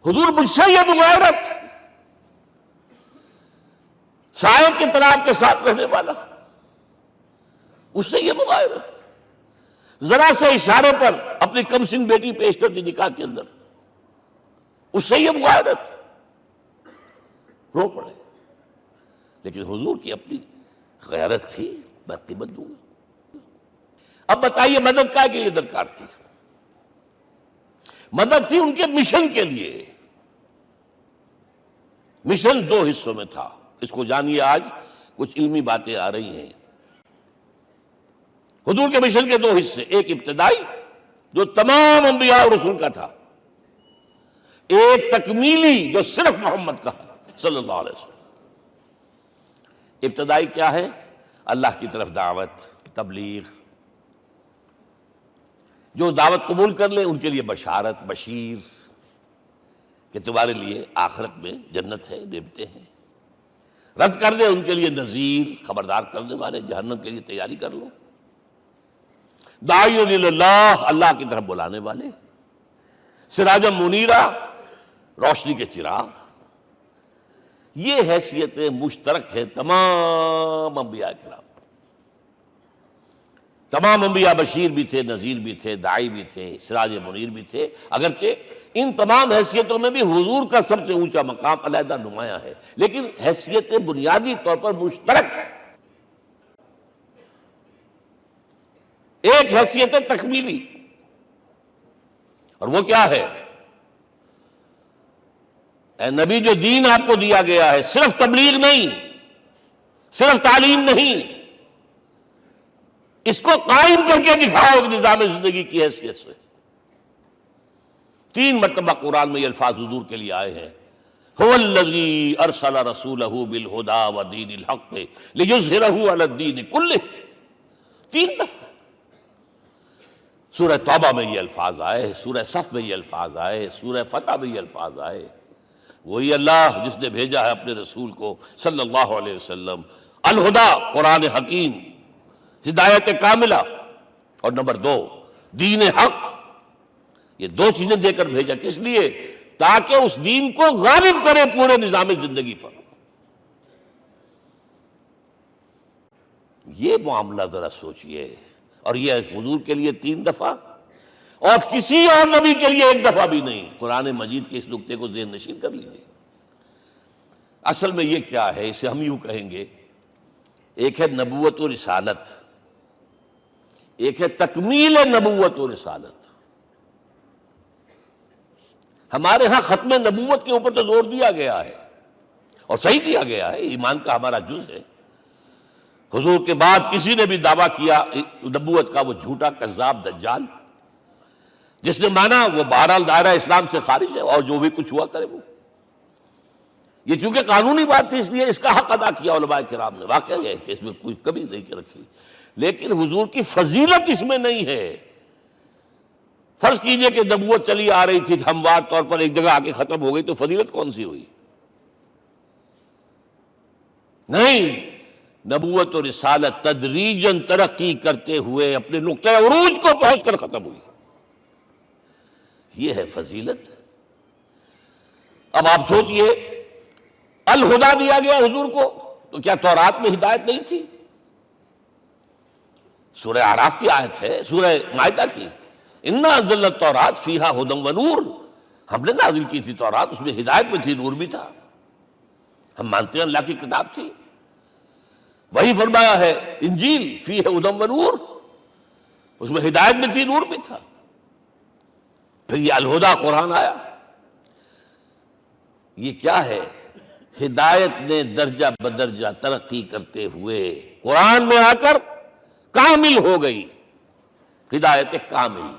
حضور مجھ سے یہ مغایرت، سائے کے تناب کے ساتھ رہنے والا، اس سے یہ مغایرت، ذرا سے اشارے پر اپنی کم سن بیٹی پیش کر دی نکاح کے اندر، اس سے یہ مغایرت، رو پڑے۔ لیکن حضور کی اپنی غیرت تھی، میں قیمت دوں گا۔ اب بتائیے مدد کا کے لیے درکار تھی؟ مدد تھی ان کے مشن کے لیے۔ مشن 2 حصوں میں تھا، اس کو جانیے، آج کچھ علمی باتیں آ رہی ہیں۔ حضور کے مشن کے 2 حصے، ایک ابتدائی جو تمام انبیاء اور رسول کا تھا، ایک تکمیلی جو صرف محمد کا ہے۔ صلی اللہ علیہ وسلم۔ ابتدائی کیا ہے؟ اللہ کی طرف دعوت، تبلیغ۔ جو دعوت قبول کر لیں ان کے لیے بشارت، بشیر کہ تمہارے لیے آخرت میں جنت ہے، نعمتیں ہیں۔ رد کر دیں ان کے لیے نذیر، خبردار کرنے والے، جہنم کے لیے تیاری کر لو۔ داعی اللہ، اللہ کی طرف بلانے والے، سراجا منیرا، روشنی کے چراغ۔ یہ حیثیت مشترک ہے تمام انبیاء کرام۔ تمام انبیاء بشیر بھی تھے، نذیر بھی تھے، داعی بھی تھے، سراج منیر بھی تھے، اگرچہ ان تمام حیثیتوں میں بھی حضور کا سب سے اونچا مقام علیحدہ نمایاں ہے، لیکن حیثیت بنیادی طور پر مشترک۔ ایک حیثیت تکمیلی، اور وہ کیا ہے؟ اے نبی، جو دین آپ کو دیا گیا ہے صرف تبلیغ نہیں، صرف تعلیم نہیں، اس کو قائم کر کے دکھاؤ ایک نظام زندگی کی حیثیت سے۔ 3 مرتبہ قرآن میں یہ الفاظ حضور کے لیے آئے ہیں، هو الذی ارسل رسولہ بالہدی ودین الحق لیظہرہ علی الدین کلہ۔ 3 دفعہ سورہ توبہ میں یہ الفاظ آئے، سورہ صف میں یہ الفاظ آئے، سورہ فتح میں یہ الفاظ آئے۔ وہی اللہ جس نے بھیجا ہے اپنے رسول کو صلی اللہ علیہ وسلم، الہدا، قرآن حکیم، ہدایت کاملہ، اور نمبر 2 دین حق۔ یہ 2 چیزیں دے کر بھیجا، کس لیے؟ تاکہ اس دین کو غالب کرے پورے نظام زندگی پر۔ یہ معاملہ ذرا سوچئے، اور یہ حضور کے لیے 3 دفعہ، اور کسی اور نبی کے لیے 1 دفعہ بھی نہیں۔ قرآن مجید کے اس نقطے کو ذہن نشین کر لیجیے۔ اصل میں یہ کیا ہے؟ اسے ہم یوں کہیں گے، ایک ہے نبوت و رسالت، ایک ہے تکمیل نبوت و رسالت۔ ہمارے ہاں ختم نبوت کے اوپر تو زور دیا گیا ہے، اور صحیح دیا گیا ہے، ایمان کا ہمارا جز ہے۔ حضور کے بعد کسی نے بھی دعویٰ کیا نبوت کا، وہ جھوٹا، کذاب، دجال۔ جس نے مانا وہ بہرحال دائرہ اسلام سے خارج ہے، اور جو بھی کچھ ہوا کرے وہ۔ یہ چونکہ قانونی بات تھی، اس لیے اس کا حق ادا کیا علماء کرام نے۔ واقعہ ہے کہ اس میں کوئی کمی نہیں رکھی، لیکن حضور کی فضیلت اس میں نہیں ہے۔ فرض کیجئے کہ نبوت چلی آ رہی تھی ہموار طور پر، ایک جگہ آ کے ختم ہو گئی، تو فضیلت کون سی ہوئی؟ نہیں، نبوت و رسالت تدریجاً ترقی کرتے ہوئے اپنے نقطۂ عروج کو پہنچ کر ختم ہوئی۔ یہ ہے فضیلت۔ اب آپ سوچئے، الہدا دیا گیا حضور کو، تو کیا تورات میں ہدایت نہیں تھی؟ سورہ اعراف کی آیت ہے، سورہ مائدہ کی، انا انزلنا التوراۃ فیہا ھدی ونور۔ ہم نے نازل کی تھی تورات، اس میں ہدایت میں تھی، نور بھی تھا۔ ہم مانتے ہیں اللہ کی کتاب تھی۔ وہی فرمایا ہے انجیل فیہا ھدی ونور، اس میں ہدایت میں تھی، نور بھی تھا۔ پھر یہ الہدا قرآن آیا۔ یہ کیا ہے؟ ہدایت نے درجہ بدرجہ ترقی کرتے ہوئے قرآن میں آ کر کامل ہو گئی، ہدایت کامل۔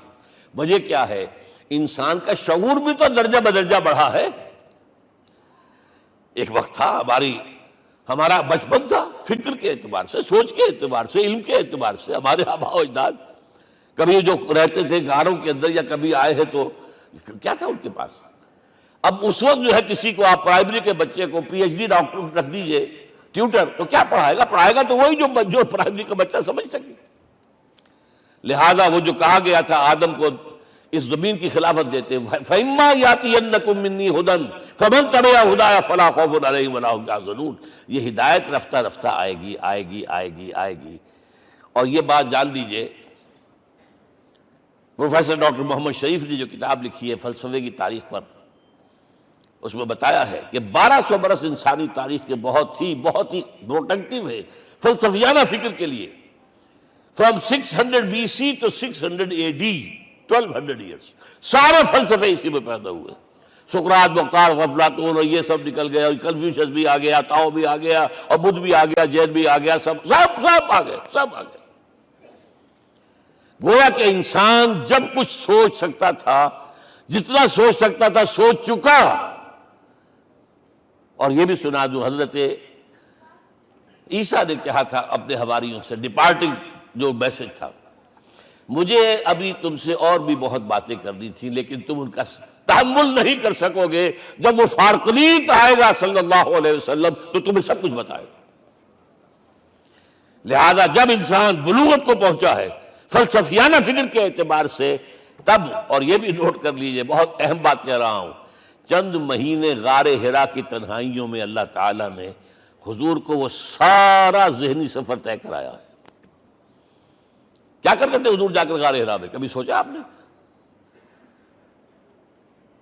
وجہ کیا ہے؟ انسان کا شعور بھی تو درجہ بدرجہ بڑھا ہے۔ ایک وقت تھا ہمارا بچپن تھا، فکر کے اعتبار سے، سوچ کے اعتبار سے، علم کے اعتبار سے، ہمارے آباء و اجداد کبھی جو رہتے تھے گھروں کے اندر یا کبھی آئے ہیں تو کیا تھا ان کے پاس؟ اب اس وقت جو ہے کسی کو آپ پرائمری کے بچے کو پی ایچ ڈی ڈاکٹر رکھ دیجئے ٹیوٹر، تو کیا پڑھائے گا تو وہی جو پرائمری کا بچہ سمجھ سکے۔ لہذا وہ جو کہا گیا تھا آدم کو اس زمین کی خلافت دیتے، فَإِمَّا يَأْتِيَنَّكُم مِّنِّي هُدًى فَمَن تَبِعَ هُدَايَ فَلَا خَوْفٌ عَلَيْهِمْ وَلَا هُمْ يَحْزَنُونَ۔ یہ ہدایت رفتہ رفتہ آئے گی، آئے گی، آئے گی، آئے گی۔ اور یہ بات جان لیجئے، پروفیسر ڈاکٹر محمد شریف نے جو کتاب لکھی ہے فلسفے کی تاریخ پر، اس میں بتایا ہے کہ 1200 برس انسانی تاریخ کے بہت ہی پروڈکٹیو ہے فلسفیانہ فکر کے لیے۔ From 600 BC to 600 AD، 1200 years, سارے فلسفے اسی میں پیدا ہوئے۔ سقراط، مختار، افلاطون اور یہ سب نکل گئے، اور کنفیوشس بھی آ گیا، تاؤ بھی آ گیا، اور بدھ بھی آ گیا، جین بھی آ گیا، سب آ گئے، سب آ گئے۔ گویا کہ انسان جب کچھ سوچ سکتا تھا، جتنا سوچ سکتا تھا سوچ چکا، اور یہ بھی سنا دوں، حضرت عیسیٰ نے کہا تھا اپنے حواریوں سے، ڈپارٹنگ جو میسج تھا، مجھے ابھی تم سے اور بھی بہت باتیں کرنی تھی لیکن تم ان کا تحمل نہیں کر سکو گے، جب وہ فارقلیت آئے گا صلی اللہ علیہ وسلم تو تمہیں سب کچھ بتائے گا۔ لہذا جب انسان بلوغت کو پہنچا ہے فلسفیانہ فکر کے اعتبار سے، تب، اور یہ بھی نوٹ کر لیجئے، بہت اہم بات کہہ رہا ہوں، چند مہینے غار حرا کی تنہائیوں میں اللہ تعالیٰ نے حضور کو وہ سارا ذہنی سفر طے کرایا ہے۔ کیا کرتے تھے حضور جا کر غار حرا میں؟ کبھی سوچا آپ نے؟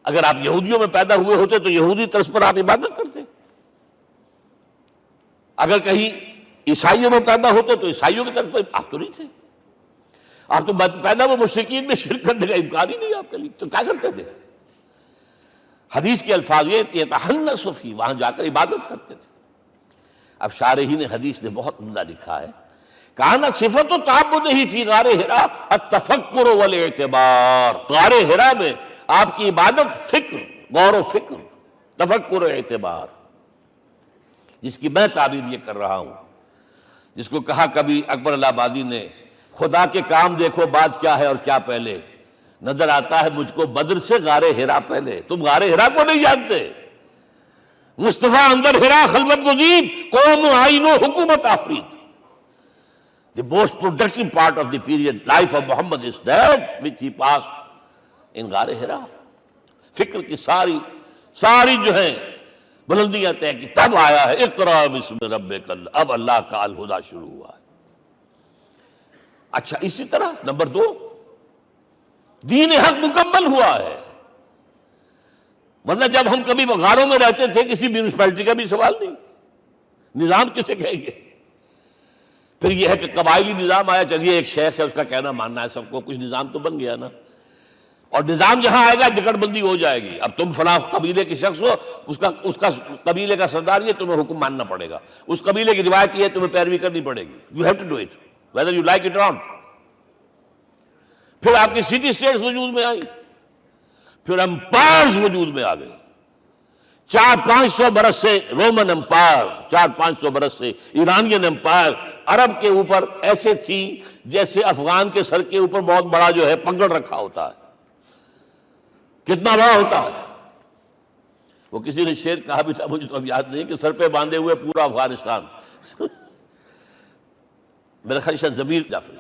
اگر آپ یہودیوں میں پیدا ہوئے ہوتے تو یہودی طرز پر آپ عبادت کرتے، اگر کہیں عیسائیوں میں پیدا ہوتے تو عیسائیوں کی طرف پر آپ تو نہیں تھے، آپ تو پیدا وہ مشرکین میں شرک کرنے کا امکان ہی نہیں آپ کے لیے، تو کیا کرتے تھے؟ حدیث کے الفاظ یہ تحنث فی، وہاں جا کر عبادت کرتے تھے۔ اب شارحین حدیث نے بہت عمدہ لکھا ہے، کانا صفت و تعبدہ فی غار حرا التفکر والاعتبار، غار حرا میں آپ کی عبادت فکر، غور و فکر، تفکر و اعتبار، جس کی میں تعبیر یہ کر رہا ہوں، جس کو کہا کبھی اکبر الہ آبادی نے، خدا کے کام دیکھو بعد کیا ہے اور کیا پہلے، نظر آتا ہے مجھ کو بدر سے غار حرا پہلے۔ تم غار حرا کو نہیں جانتے، مصطفیٰ اندر حرا خلوت گزید، قوم آئین و حکومت آفرید۔ The most productive part of the period life of Muhammad is that which he passed in غار حرا۔ فکر کی ساری جو ہیں بلندیاں طے کی، تب آیا ہے اقرأ بسم ربک، اب اللہ کا الہدیٰ شروع ہوا ہے۔ اچھا، اسی طرح نمبر 2، دین حق مکمل ہوا ہے۔ ورنہ جب ہم کبھی غاروں میں رہتے تھے کسی میونسپلٹی کا بھی سوال نہیں، نظام کسے کہیں گے؟ پھر یہ ہے کہ قبائلی نظام آیا، چلیے ایک شیخ ہے اس کا کہنا ماننا ہے سب کو، کچھ نظام تو بن گیا نا، اور نظام جہاں آئے گا جکڑ بندی ہو جائے گی۔ اب تم فلاں قبیلے کے شخص ہو، اس کا قبیلے کا سردار یہ، تمہیں حکم ماننا پڑے گا، اس قبیلے کی روایت یہ، تمہیں پیروی کرنی پڑے گی، you have to do it whether you like it or not۔ پھر آپ کی سٹی اسٹیٹس وجود میں آئی، پھر امپائرز وجود میں آ گئے، 400-500 برس سے رومن امپائر، 400-500 برس سے ایرانین امپائر عرب کے اوپر ایسے تھی جیسے افغان کے سر کے اوپر بہت بڑا جو ہے پگڑ رکھا ہوتا ہے، کتنا بڑا ہوتا ہے۔ وہ کسی نے شعر کہا بھی تھا، مجھے تو اب یاد نہیں، کہ سر پہ باندھے ہوئے پورا افغانستان، میرا خیال ہے ضمیر جعفری۔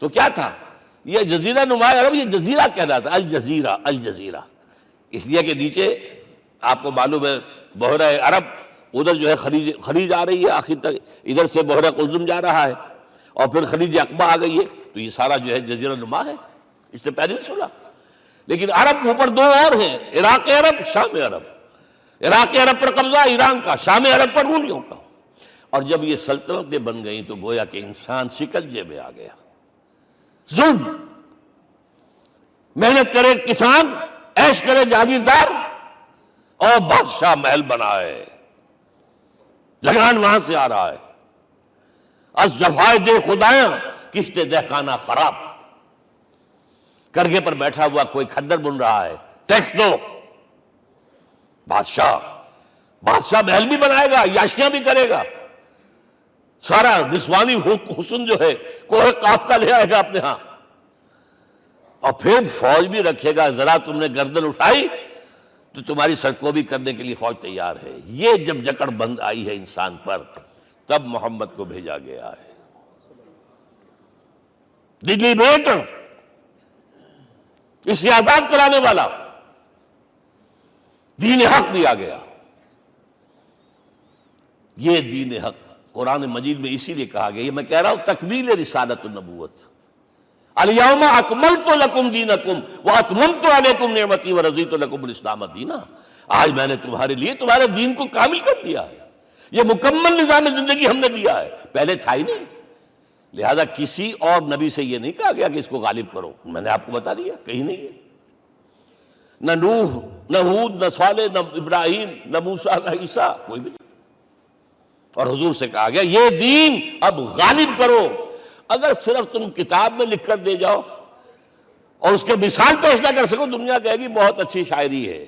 تو کیا تھا یہ جزیرہ نما عرب، یہ جزیرہ کہلاتا ہے، الجزیرہ، الجزیرہ، اس لیے کہ نیچے آپ کو معلوم ہے بحیرہ عرب، ادھر جو ہے خلیج آ رہی ہے آخر تک، ادھر سے بحیرہ قلزم جا رہا ہے، اور پھر خلیج عقبہ آ گئی ہے، تو یہ سارا جو ہے جزیرہ نما ہے، اس سے پیننسولا۔ لیکن عرب اوپر 2 اور ہیں، عراق عرب، شام عرب۔ عراق عرب پر قبضہ ایران کا، شام عرب پر رومیوں کا۔ اور جب یہ سلطنتیں بن گئیں تو گویا کہ انسان شکنجے میں آ گیا، ظلم، محنت کرے کسان، عیش کرے جاگیردار، اور بادشاہ محل بنائے، لگان وہاں سے آ رہا ہے، از جفائے دے خدایاں کشتے دہقانہ خراب، کرگے پر بیٹھا ہوا کوئی کھدر بن رہا ہے، ٹیکس دو۔ بادشاہ محل بھی بنائے گا، یاشیاں بھی کرے گا، سارا نسوانی حسن جو ہے کوہ قاف کا لے آئے گا اپنے ہاں، اور پھر فوج بھی رکھے گا، ذرا تم نے گردن اٹھائی تو تمہاری سرکوبی کرنے کے لیے فوج تیار ہے۔ یہ جب جکڑ بند آئی ہے انسان پر، تب محمد کو بھیجا گیا ہے، دلی بیٹر، اسے آزاد کرانے والا، دین حق دیا گیا۔ یہ دین حق قرآن مجید میں اسی لیے کہا گیا، یہ میں کہہ رہا ہوں تکمیل رسالت النبوت، الیوم اکملت لکم دینکم واتممت علیکم نعمتی ورضیت لکم الاسلام دینا۔ آج میں نے تمہارے لیے تمہارے دین کو کامل کر دیا ہے، یہ مکمل نظام زندگی ہم نے دیا ہے، پہلے تھا ہی نہیں۔ لہذا کسی اور نبی سے یہ نہیں کہا گیا کہ اس کو غالب کرو، میں نے آپ کو بتا دیا کہیں نہیں ہے، نہ نوح، نہ ہود، نہ صالح، نہ ابراہیم، نہ موسیٰ، نہ عیسیٰ، کوئی بھی نہیں۔ اور حضور سے کہا گیا یہ دین اب غالب کرو۔ اگر صرف تم کتاب میں لکھ کر دے جاؤ اور اس کے مثال پیش نہ کر سکو، دنیا کہے گی بہت اچھی شاعری ہے،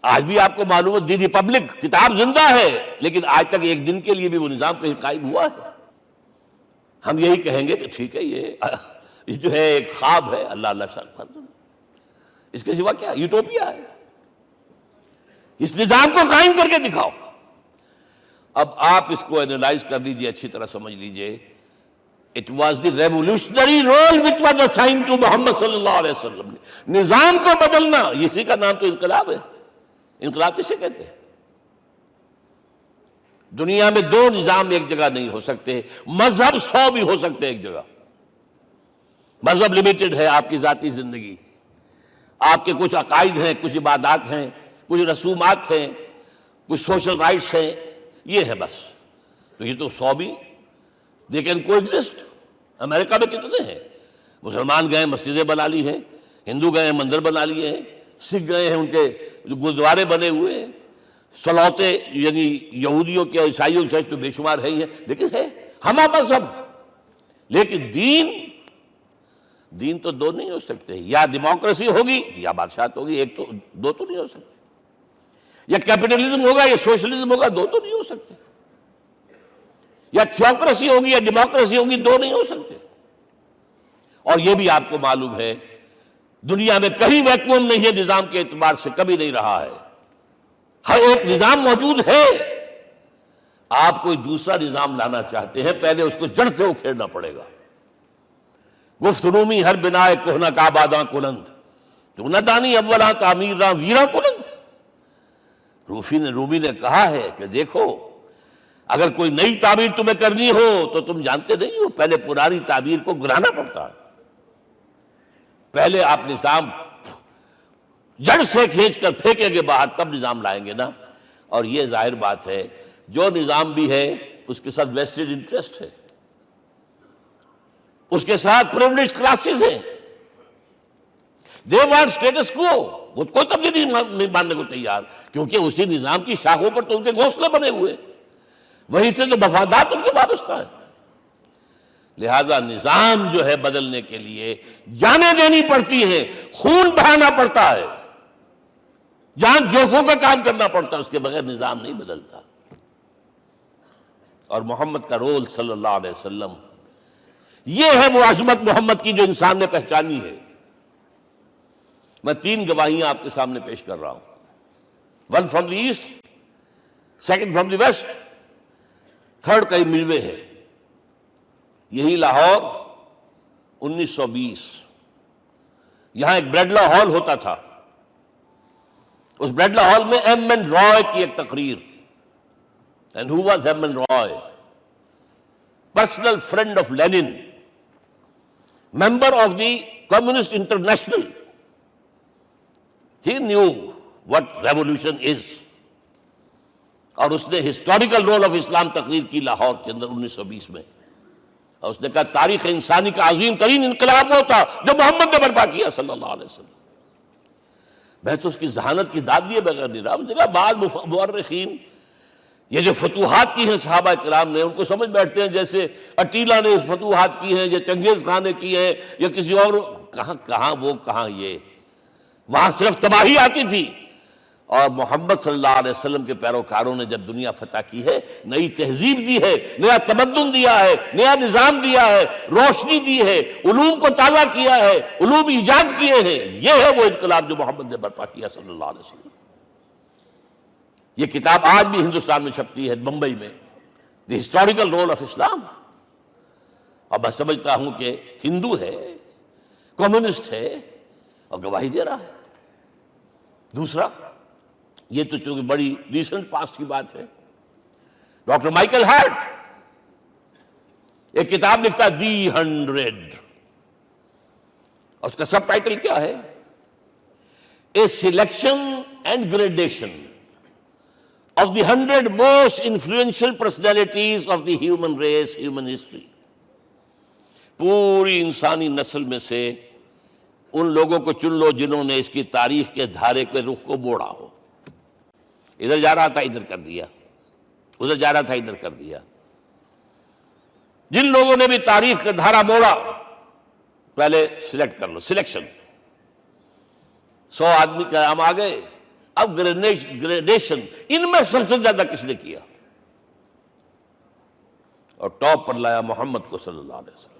آج بھی آپ کو معلوم ہے دی ریپبلک کتاب زندہ ہے، لیکن آج تک ایک دن کے لیے بھی وہ نظام کہیں قائم ہوا ہے؟ ہم یہی کہیں گے کہ ٹھیک ہے، یہ جو ہے ایک خواب ہے، اللہ اللہ فرض، اس کے سوا کیا یوٹوپیا ہے؟ اس نظام کو قائم کر کے دکھاؤ۔ اب آپ اس کو اینالائز کر لیجئے، اچھی طرح سمجھ لیجئے۔ It was the revolutionary role which was assigned to محمد صلی اللہ علیہ وسلم۔ نظام کو بدلنا، اسی کا نام تو انقلاب ہے۔ انقلاب کسے کہتے ہیں؟ دنیا میں دو نظام ایک جگہ نہیں ہو سکتے، مذہب 100 بھی ہو سکتے ایک جگہ۔ مذہب لمیٹڈ ہے، آپ کی ذاتی زندگی، آپ کے کچھ عقائد ہیں، کچھ عبادات ہیں، کچھ رسومات ہیں، کچھ سوشل رائٹس ہیں، یہ ہے بس۔ تو یہ تو 100 بھی دے کین کو ایگزسٹ۔ امریکہ میں کتنے ہیں؟ مسلمان گئے مسجدیں بنا لی ہیں، ہندو گئے مندر بنا لیے ہیں، سکھ گئے ہیں ان کے گردوارے بنے ہوئے ہیں، سلوتے یعنی یہودیوں کے عیسائیوں کے تو بے شمار ہے ہی ہے، لیکن ہے ہمہ مذہب۔ لیکن دین تو دو نہیں ہو سکتے، یا ڈیموکریسی ہوگی یا بادشاہت ہوگی، ایک تو دو تو نہیں ہو سکتے۔ یا کیپٹلزم ہوگا یا سوشلزم ہوگا، دو تو نہیں ہو سکتے۔ یا تھیوکریسی ہوگی یا ڈیموکریسی ہوگی، دو نہیں ہو سکتے۔ اور یہ بھی آپ کو معلوم ہے دنیا میں کہیں ویکوم نہیں ہے، نظام کے اعتبار سے کبھی نہیں رہا ہے، ہر ایک نظام موجود ہے۔ آپ کوئی دوسرا نظام لانا چاہتے ہیں، پہلے اس کو جڑ سے اکھیڑنا پڑے گا۔ گفت رومی ہر بنائے کوہنا کا باداں کلند، تو نہ دانی اولا تعمیر راں ویرا کلند۔ رومی نے کہا ہے کہ دیکھو، اگر کوئی نئی تعمیر تمہیں کرنی ہو تو تم جانتے نہیں ہو پہلے پرانی تعمیر کو گرانا پڑتا ہے، پہلے آپ نظام جڑ سے کھینچ کر پھینکیں گے باہر، تب نظام لائیں گے نا۔ اور یہ ظاہر بات ہے جو نظام بھی ہے اس کے ساتھ ویسٹڈ انٹرسٹ ہے، اس کے ساتھ پریولیج کلاسز ہیں، دے وانٹ اسٹیٹس کو، وہ کوئی تبدیلی نہیں ماننے کو تیار، کیونکہ اسی نظام کی شاخوں پر تو ان کے گھونسلے بنے ہوئے، وہیں سے تو مفادات ان کے وابستہ ہیں۔ لہذا نظام جو ہے بدلنے کے لیے جانیں دینی پڑتی ہیں، خون بہانا پڑتا ہے، جان جوکھوں کا کام کرنا پڑتا ہے، اس کے بغیر نظام نہیں بدلتا۔ اور محمد کا رول صلی اللہ علیہ وسلم، یہ ہے وہ عظمت محمد کی جو انسان نے پہچانی ہے۔ میں 3 گواہیاں آپ کے سامنے پیش کر رہا ہوں، 1 from the east, 2 from the west, 3 کئی ملوے ہے۔ یہی لاہور 1920، یہاں ایک بریڈلا ہال ہوتا تھا، اس بریڈلا ہال میں ایم این رائے کی ایک تقریر۔ And who was M N Roy? Personal friend of Lenin, member of the Communist International. He knew what revolution is۔ اور اس نے ہسٹوریکل رول آف اسلام تقریر کی لاہور کے اندر 1920 میں، اور اس نے کہا تاریخ انسانی کا عظیم ترین انقلاب وہ تھا جو محمد نے برپا کیا صلی اللہ علیہ وسلم۔ میں تو اس کی ذہانت کی داد دیے بغیر نہیں رہا۔ اس نے کہا بعض مورخین یہ جو فتوحات کی ہیں صحابہ کرام نے، ان کو سمجھ بیٹھتے ہیں جیسے اٹیلا نے فتوحات کی ہیں یا چنگیز خان نے کی ہیں یا کسی اور، کہاں وہ کہاں یہ، وہاں صرف تباہی آتی تھی۔ اور محمد صلی اللہ علیہ وسلم کے پیروکاروں نے جب دنیا فتح کی ہے، نئی تہذیب دی ہے، نیا تمدن دیا ہے، نیا نظام دیا ہے، روشنی دی ہے، علوم کو تازہ کیا ہے، علوم ایجاد کیے ہیں۔ یہ ہے وہ انقلاب جو محمد نے برپا کیا صلی اللہ علیہ وسلم۔ یہ کتاب آج بھی ہندوستان میں چھپتی ہے، بمبئی میں، دی ہسٹوریکل رول آف اسلام۔ اور میں سمجھتا ہوں کہ ہندو ہے، کمیونسٹ ہے اور گواہی دے رہا ہے۔ دوسرا، یہ تو چونکہ بڑی ریسنٹ پاسٹ کی بات ہے، ڈاکٹر مائیکل ہارٹ ایک کتاب لکھتا دی 100، اس کا سب ٹائٹل کیا ہے؟ A selection and gradation of the 100 most influential personalities of the human race, human history۔ پوری انسانی نسل میں سے ان لوگوں کو چن لو جنہوں نے اس کی تاریخ کے دھارے کے رخ کو موڑا ہو۔ ادھر جا رہا تھا ادھر کر دیا، ادھر جا رہا تھا ادھر کر دیا۔ جن لوگوں نے بھی تاریخ کا دھارا موڑا، پہلے سلیکٹ کر لو، سلیکشن۔ 100 آدمی کا نام آ گئے، اب گریڈیشن ان میں سب سے زیادہ کس نے کیا؟ اور ٹاپ پر لایا محمد کو صلی اللہ علیہ وسلم.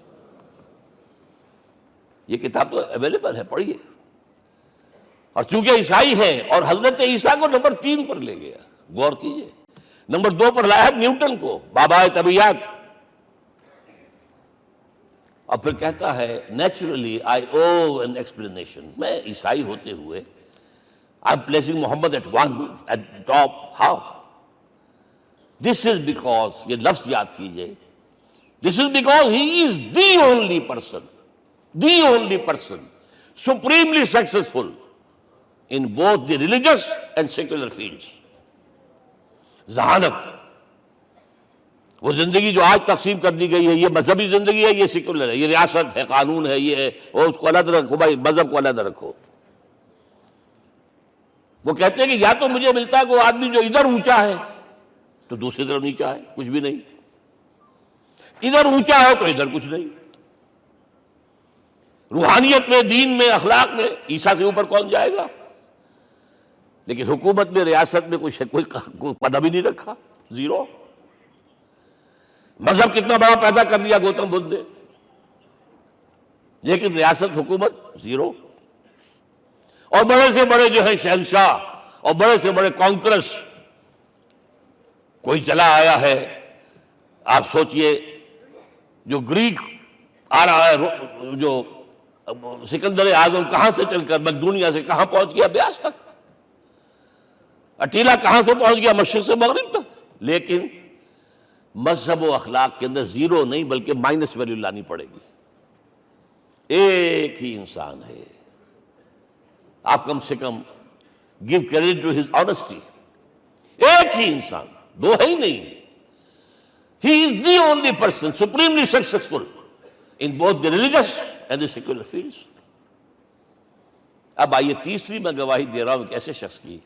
یہ کتاب تو اویلیبل ہے، پڑھیے. اور چونکہ عیسائی ہے اور حضرت عیسیٰ کو نمبر 3 پر لے گیا، غور کیجئے. نمبر 2 پر لایا نیوٹن کو، بابا طبیعت. اور پھر کہتا ہے naturally I owe an explanation. میں عیسائی ہوتے ہوئے I am placing Muhammad at top. How? This is because, یہ لفظ یاد کیجئے، this is because he is the only person supremely successful in both the religious and secular fields. ذہانت، وہ زندگی جو آج تقسیم کر دی گئی ہے، یہ مذہبی زندگی ہے، یہ سیکولر ہے، یہ ریاست ہے، قانون ہے، یہ ہے، اور اس کو علیحدہ رکھو بھائی، مذہب کو علیحدہ رکھو. وہ کہتے ہیں کہ یا تو مجھے ملتا ہے کہ وہ آدمی جو ادھر اونچا ہے تو دوسری طرف نیچا ہے، کچھ بھی نہیں. ادھر اونچا ہے تو ادھر کچھ نہیں. روحانیت میں، دین میں، اخلاق میں عیسیٰ سے اوپر کون جائے گا؟ لیکن حکومت میں، ریاست میں کوئی قدم ہی نہیں رکھا، زیرو. مذہب کتنا بڑا پیدا کر دیا گوتم بدھ نے، لیکن ریاست، حکومت زیرو. اور بڑے سے بڑے جو ہیں شہنشاہ اور بڑے سے بڑے کانکرس، کوئی چلا آیا ہے. آپ سوچئے جو گریک آ رہا ہے، جو سکندر اعظم کہاں سے چل کر مقدونیہ سے کہاں پہنچ گیا؟ بیاس تک. اٹیلا کہاں سے پہنچ گیا؟ مشرق سے مغرب تک. لیکن مذہب و اخلاق کے اندر زیرو نہیں بلکہ مائنس ویلیو لانی پڑے گی. ایک ہی انسان ہے. آپ کم سے کم give credit to his honesty. ایک ہی انسان، دو ہے ہی نہیں. He is the only person supremely successful in both the religious and the secular fields. اب آئیے تیسری میں گواہی دے رہا ہوں ایک ایسے شخص کی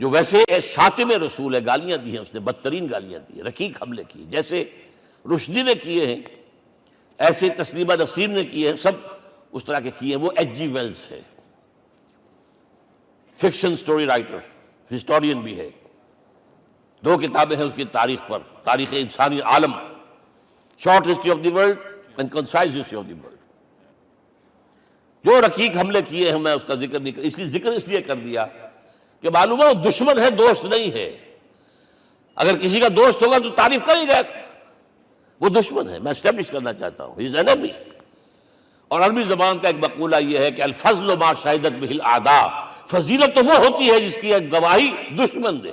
جو ویسے شاتم رسول ہے، گالیاں دی ہیں اس نے، بدترین گالیاں دی ہیں، رقیق حملے کیے، جیسے رشدی نے کیے ہیں، ایسے تسلیمہ نسرین نے کیے ہیں، سب اس طرح کے کیے ہیں. وہ ایچ جی ویلز ہے، فکشن سٹوری رائٹر، ہسٹورین بھی ہے. 2 کتابیں ہیں اس کی تاریخ پر، تاریخ انسانی عالم، short history of the world and concise history of the world. جو رقیق حملے کیے ہیں میں اس کا ذکر نہیں اس لیے کر دیا کہ معلوم ہے وہ دشمن ہے، دوست نہیں ہے. اگر کسی کا دوست ہوگا تو تعریف کرے گا. وہ دشمن ہے، میں اسٹیبلش کرنا چاہتا ہوں، ہی از انیمی. اور عربی زبان کا ایک مقولہ یہ ہے کہ الفضل ما شہدت بہ الاعداء. فضیلت تو وہ ہوتی ہے جس کی ایک گواہی دشمن دے.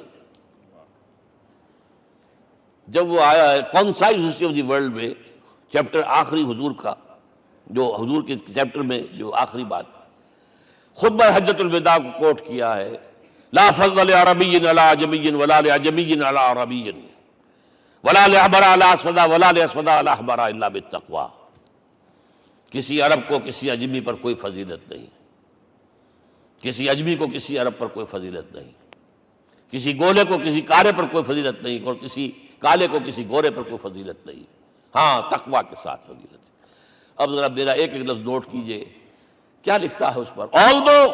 جب وہ آیا ہے concise history of the world میں، چیپٹر آخری حضور کا، جو حضور کے چیپٹر میں جو آخری بات خطبہ حجۃ الوداع کو کوٹ کیا ہے، لا فضل لعربی علی عجمی ولا لعجمی علی عربی ولا لأحمر علی اسود ولا لأسود علی احمر الا بالتقوی. کسی عرب کو کسی عجمی پر کوئی فضیلت نہیں، کسی عجمی کو کسی عرب پر کوئی فضیلت نہیں، کسی گولے کو کسی کالے پر کوئی فضیلت نہیں، اور کسی کالے کو کسی گورے پر کوئی فضیلت نہیں. ہاں، تقویٰ کے ساتھ فضیلت ہے. اب ذرا میرا ایک لفظ نوٹ کیجئے، کیا لکھتا ہے اس پر؟ Although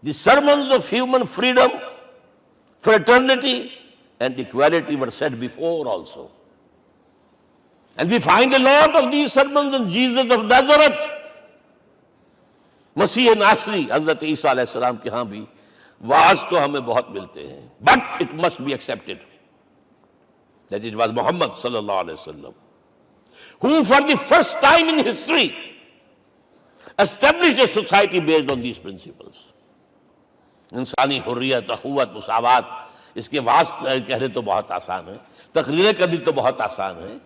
the sermons of human freedom, fraternity and equality were said before also, and we find a lot of these sermons in Jesus of Nazareth. مسیح ناصری حضرت عیسیٰ علیہ السلام کے ہاں بھی وعظ تو ہمیں بہت ملتے ہیں، but it must be accepted that it was Muhammad صلی اللہ علیہ وسلم who for the first time in history established a society based on these principles. انسانی حریت، اخوت، مساوات، اس کے وعظ کہنے تو بہت آسان ہے، تقریریں کرنی تو بہت آسان ہے،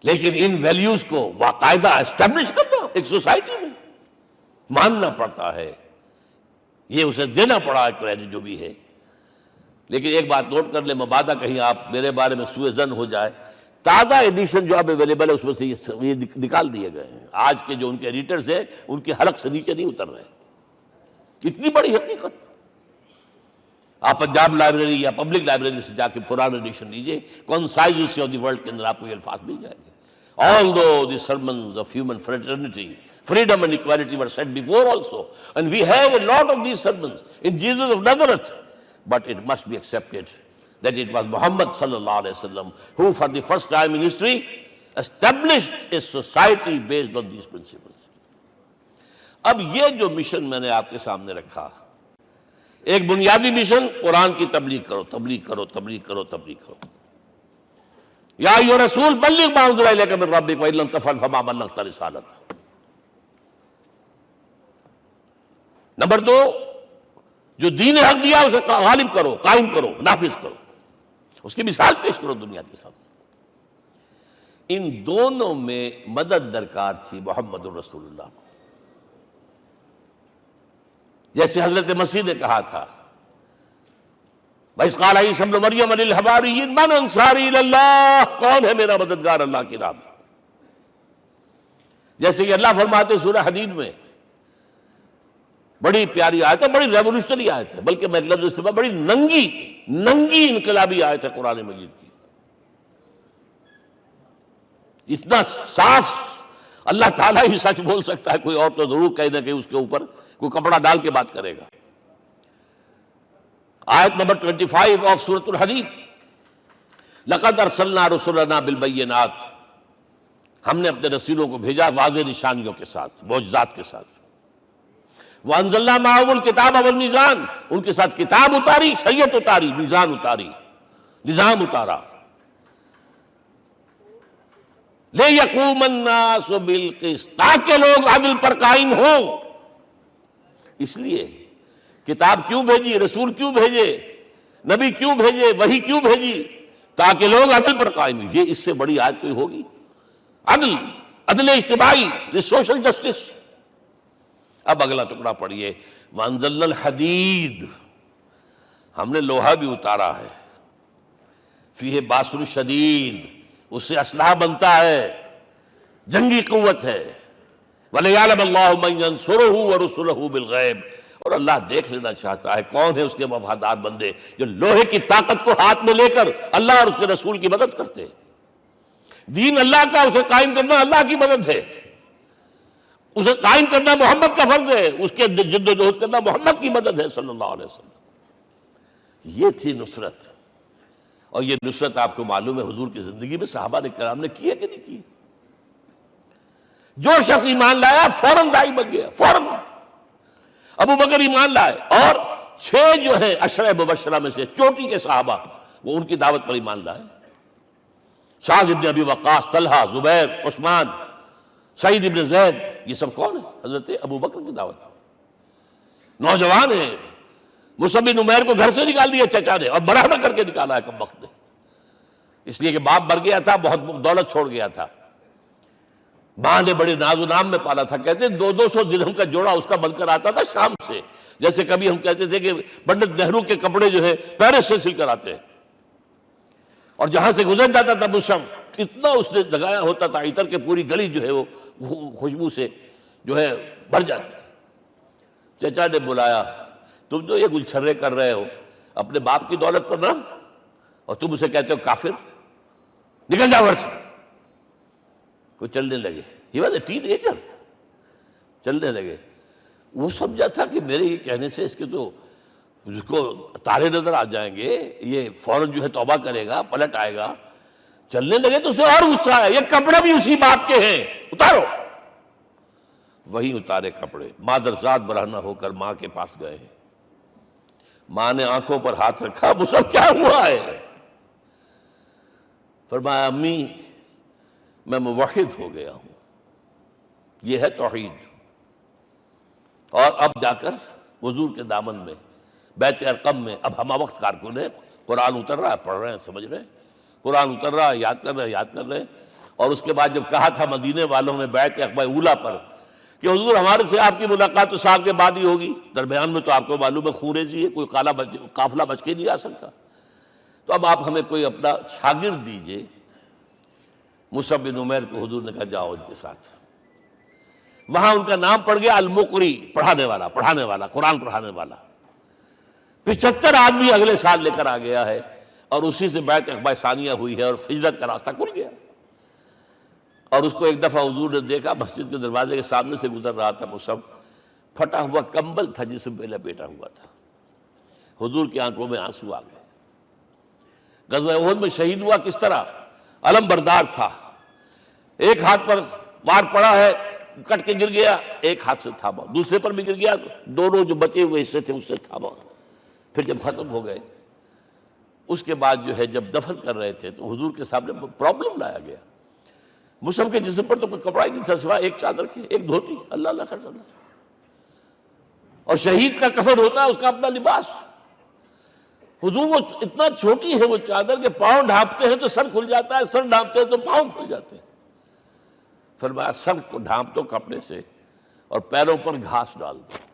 لیکن ان ویلیوز کو باقاعدہ اسٹیبلش کرنا ایک سوسائٹی میں ماننا پڑتا ہے. یہ اسے دینا پڑا ہے کریڈٹ جو بھی ہے. لیکن ایک بات نوٹ کر لیں، مبادہ کہیں آپ میرے بارے میں سوء ظن ہو جائے، تازہ ایڈیشن جو اب اویلیبل ہے اس میں سے یہ نکال دیے گئے ہیں. آج کے جو ان کے ایڈیٹرز ہیں ان کے حلق سے نیچے نہیں اتر رہے. اتنی بڑی حقیقت. آپ پنجاب لائبریری یا پبلک لائبریری سے جا کے پرانا ایڈیشن لیجئے، concise history of the world کے اندر آپ کو یہ الفاظ مل جائیں گے. Although the sermons of human fraternity Freedom and equality were said before also. And we have a lot of these sermons in Jesus of Nazareth. But it must be accepted that it was Muhammad sallallahu alaihi wasallam who for the first time in history established a society based on these principles. اب یہ جو mission میں نے آپ کے سامنے رکھا، ایک بنیادی مشن قرآن کی تبلیغ کرو، تبلیغ کرو، تبلیغ کرو، تبلیغ کرو. یا ایھا رسول بلغ ما انزل الیک من ربک وان لم تفعل فما بلغت رسالتہ. نمبر دو، جو دین حق دیا اسے غالب کرو، قائم کرو، نافذ کرو، اس کی مثال پیش کرو دنیا کے سامنے. ان دونوں میں مدد درکار تھی محمد الرسول اللہ کو. جیسے حضرت مسیح نے کہا تھا، وَإِذْ قَالَ عِيسَىٰ ابْنُ مَرْيَمَ لِلْحَوَارِيِّينَ مَنْ أَنصَارِي إِلَى اللَّهِ، کون ہے میرا مددگار اللہ کی راہ میں. جیسے کہ اللہ فرماتے سورہ حدید میں، بڑی پیاری آیت ہے، بڑی ریولوشنری آیت ہے، بلکہ میں ایک لفظ استعمال، بڑی ننگی انقلابی آیت ہے قرآن مجید کی. اتنا صاف اللہ تعالیٰ ہی سچ بول سکتا ہے، کوئی اور تو ضرور کہیں نہ کہیں اس کے اوپر کوئی کپڑا ڈال کے بات کرے گا. آیت نمبر 25 آف سورۃ الحدید، لقد ارسلنا رسلنا بالبینات، ہم نے اپنے رسولوں کو بھیجا واضح نشانیوں کے ساتھ، معجزات کے ساتھ. وانزلنا معهم الکتاب والمیزان، ان کے ساتھ کتاب اتاری، شریعت اتاری، میزان اتاری، نظام اتارا. لِيَقُومَ النَّاسُ بِالْقِسْطِ، تاکہ لوگ عدل پر قائم ہوں. اس لیے کتاب کیوں بھیجی، رسول کیوں بھیجے، نبی کیوں بھیجے، وحی کیوں بھیجی؟ تاکہ لوگ عدل پر قائم ہوں. یہ اس سے بڑی آیت کوئی ہوگی؟ عدل اجتماعی، سوشل جسٹس. اب اگلا ٹکڑا پڑھیے، وَأَنزَلْنَا الْحَدِيدَ، ہم نے لوہا بھی اتارا ہے. فِيهِ بَأْسٌ شَدِيدٌ، اس سے اسلحہ بنتا ہے، جنگی قوت ہے. وَلِيَعْلَمَ اللَّهُ مَن يَنصُرُهُ وَرُسُلَهُ بِالْغَيْبِ، اور اللہ دیکھ لینا چاہتا ہے کون ہے اس کے وفادار بندے جو لوہے کی طاقت کو ہاتھ میں لے کر اللہ اور اس کے رسول کی مدد کرتے ہیں. دین اللہ کا، اسے قائم کرنا اللہ کی مدد ہے، اسے قائم کرنا محمد کا فرض ہے، اس کے جد و جہد کرنا محمد کی مدد ہے صلی اللہ علیہ وسلم. یہ تھی نصرت. اور یہ نصرت آپ کو معلوم ہے حضور کی زندگی میں صحابہ نے کرام نے کی ہے کہ نہیں کی؟ جو شخص ایمان لایا فوراً داعی بن گیا، فوراً. ابو بکر ایمان لائے، اور 6 جو ہیں عشرہ مبشرہ میں سے چوٹی کے صحابہ، وہ ان کی دعوت پر ایمان لائے. سعد ابن ابی وقاص، طلحہ، زبیر، عثمان، سعید ابن زید، یہ سب کون ہیں؟ حضرت ابو بکر کی دعوت. نوجوان ہیں. مصعب بن عمیر کو گھر سے نکال دیا چچا نے، اور برہنہ کر کے نکالا ہے کم وقت نے، اس لیے کہ باپ مر گیا تھا، بہت دولت چھوڑ گیا تھا. ماں نے بڑے ناز و نام میں پالا تھا. کہتے 200 درہم کا جوڑا اس کا بن کر آتا تھا شام سے، جیسے کبھی ہم کہتے تھے کہ پنڈت نہرو کے کپڑے جو ہے پیرس سے سل کر آتے ہیں. اور جہاں سے گزر جاتا تھا مصعب، اتنا اس نے لگایا ہوتا تھا عطر کے پوری گلی جو ہے وہ خوشبو سے جو ہے بھر جاتی تھی. چچا نے بلایا، تم جو یہ گلچھرے کر رہے ہو اپنے باپ کی دولت پر نہ، اور تم اسے کہتے ہو کافر، نکل جاؤ گھر سے. وہ چلنے لگے. He was a teenager. چلنے لگے. وہ سمجھا تھا کہ میرے یہ کہنے سے اس کے تو اس کو تارے نظر آ جائیں گے، یہ فوراً جو ہے توبہ کرے گا، پلٹ آئے گا. چلنے لگے تو اسے اور غصہ آیا، یہ کپڑے بھی اسی باپ کے ہیں، اتارو. وہی اتارے کپڑے. مادرزاد برہنہ ہو کر ماں کے پاس گئے. ماں نے آنکھوں پر ہاتھ رکھا، وہ سب کیا ہوا ہے؟ فرمایا امی میں موحد ہو گیا ہوں. یہ ہے توحید. اور اب جا کر حضور کے دامن میں بیت ارقم میں اب ہمہ وقت کارکن ہے، قرآن اتر رہا ہے، پڑھ رہے ہیں، سمجھ رہے ہیں، قرآن اتر رہا ہے، یاد کر رہے ہیں. اور اس کے بعد جب کہا تھا مدینے والوں نے بیعت عقبہ اولیٰ پر کہ حضور ہمارے سے آپ کی ملاقات تو سال کے بعد ہی ہوگی، درمیان میں تو آپ کو معلوم ہے خوریزی ہے، کوئی قافلہ بچ کے نہیں آ سکتا، تو اب آپ ہمیں کوئی اپنا شاگرد دیجئے. مصعب بن عمیر کو حضور نے کہا جاؤ ان کے ساتھ. وہاں ان کا نام پڑ گیا المقری، پڑھانے والا، قرآن پڑھانے والا. 75 آدمی اگلے سال لے کر آ گیا ہے، اور اسی سے بیعت عقبہ ثانیہ ہوئی ہے، اور ہجرت کا راستہ کھل گیا. اور اس کو ایک دفعہ حضور نے دیکھا، مسجد کے دروازے کے سامنے سے گزر رہا تھا مصعب، پھٹا ہوا کمبل تھا جس میں لپیٹا ہوا تھا۔ حضور کی آنکھوں میں آنسو آ گئے۔ غزوہ احد میں شہید ہوا کس طرح؟ علم بردار تھا، ایک ہاتھ پر وار پڑا ہے، کٹ کے گر گیا، ایک ہاتھ سے تھاما، دوسرے پر بھی گر گیا، دونوں جو بچے ہوئے حصے تھے اس سے تھاما۔ پھر جب ختم ہو گئے، اس کے بعد جو ہے جب دفن کر رہے تھے تو حضور کے سامنے پرابلم لایا گیا۔ مصعب کے جسم پر تو کوئی کپڑا ہی نہیں تھا سوائے ایک چادر کے، ایک دھوتی، اللہ اللہ خیر اللہ۔ اور شہید کا کفن ہوتا ہے اس کا اپنا لباس۔ حضور وہ اتنا چھوٹی ہے وہ چادر کہ پاؤں ڈھانپتے ہیں تو سر کھل جاتا ہے، سر ڈھانپتے ہیں تو پاؤں کھل جاتے ہیں۔ فرمایا سر کو ڈھانپ دو کپڑے سے اور پیروں پر گھاس ڈال دو۔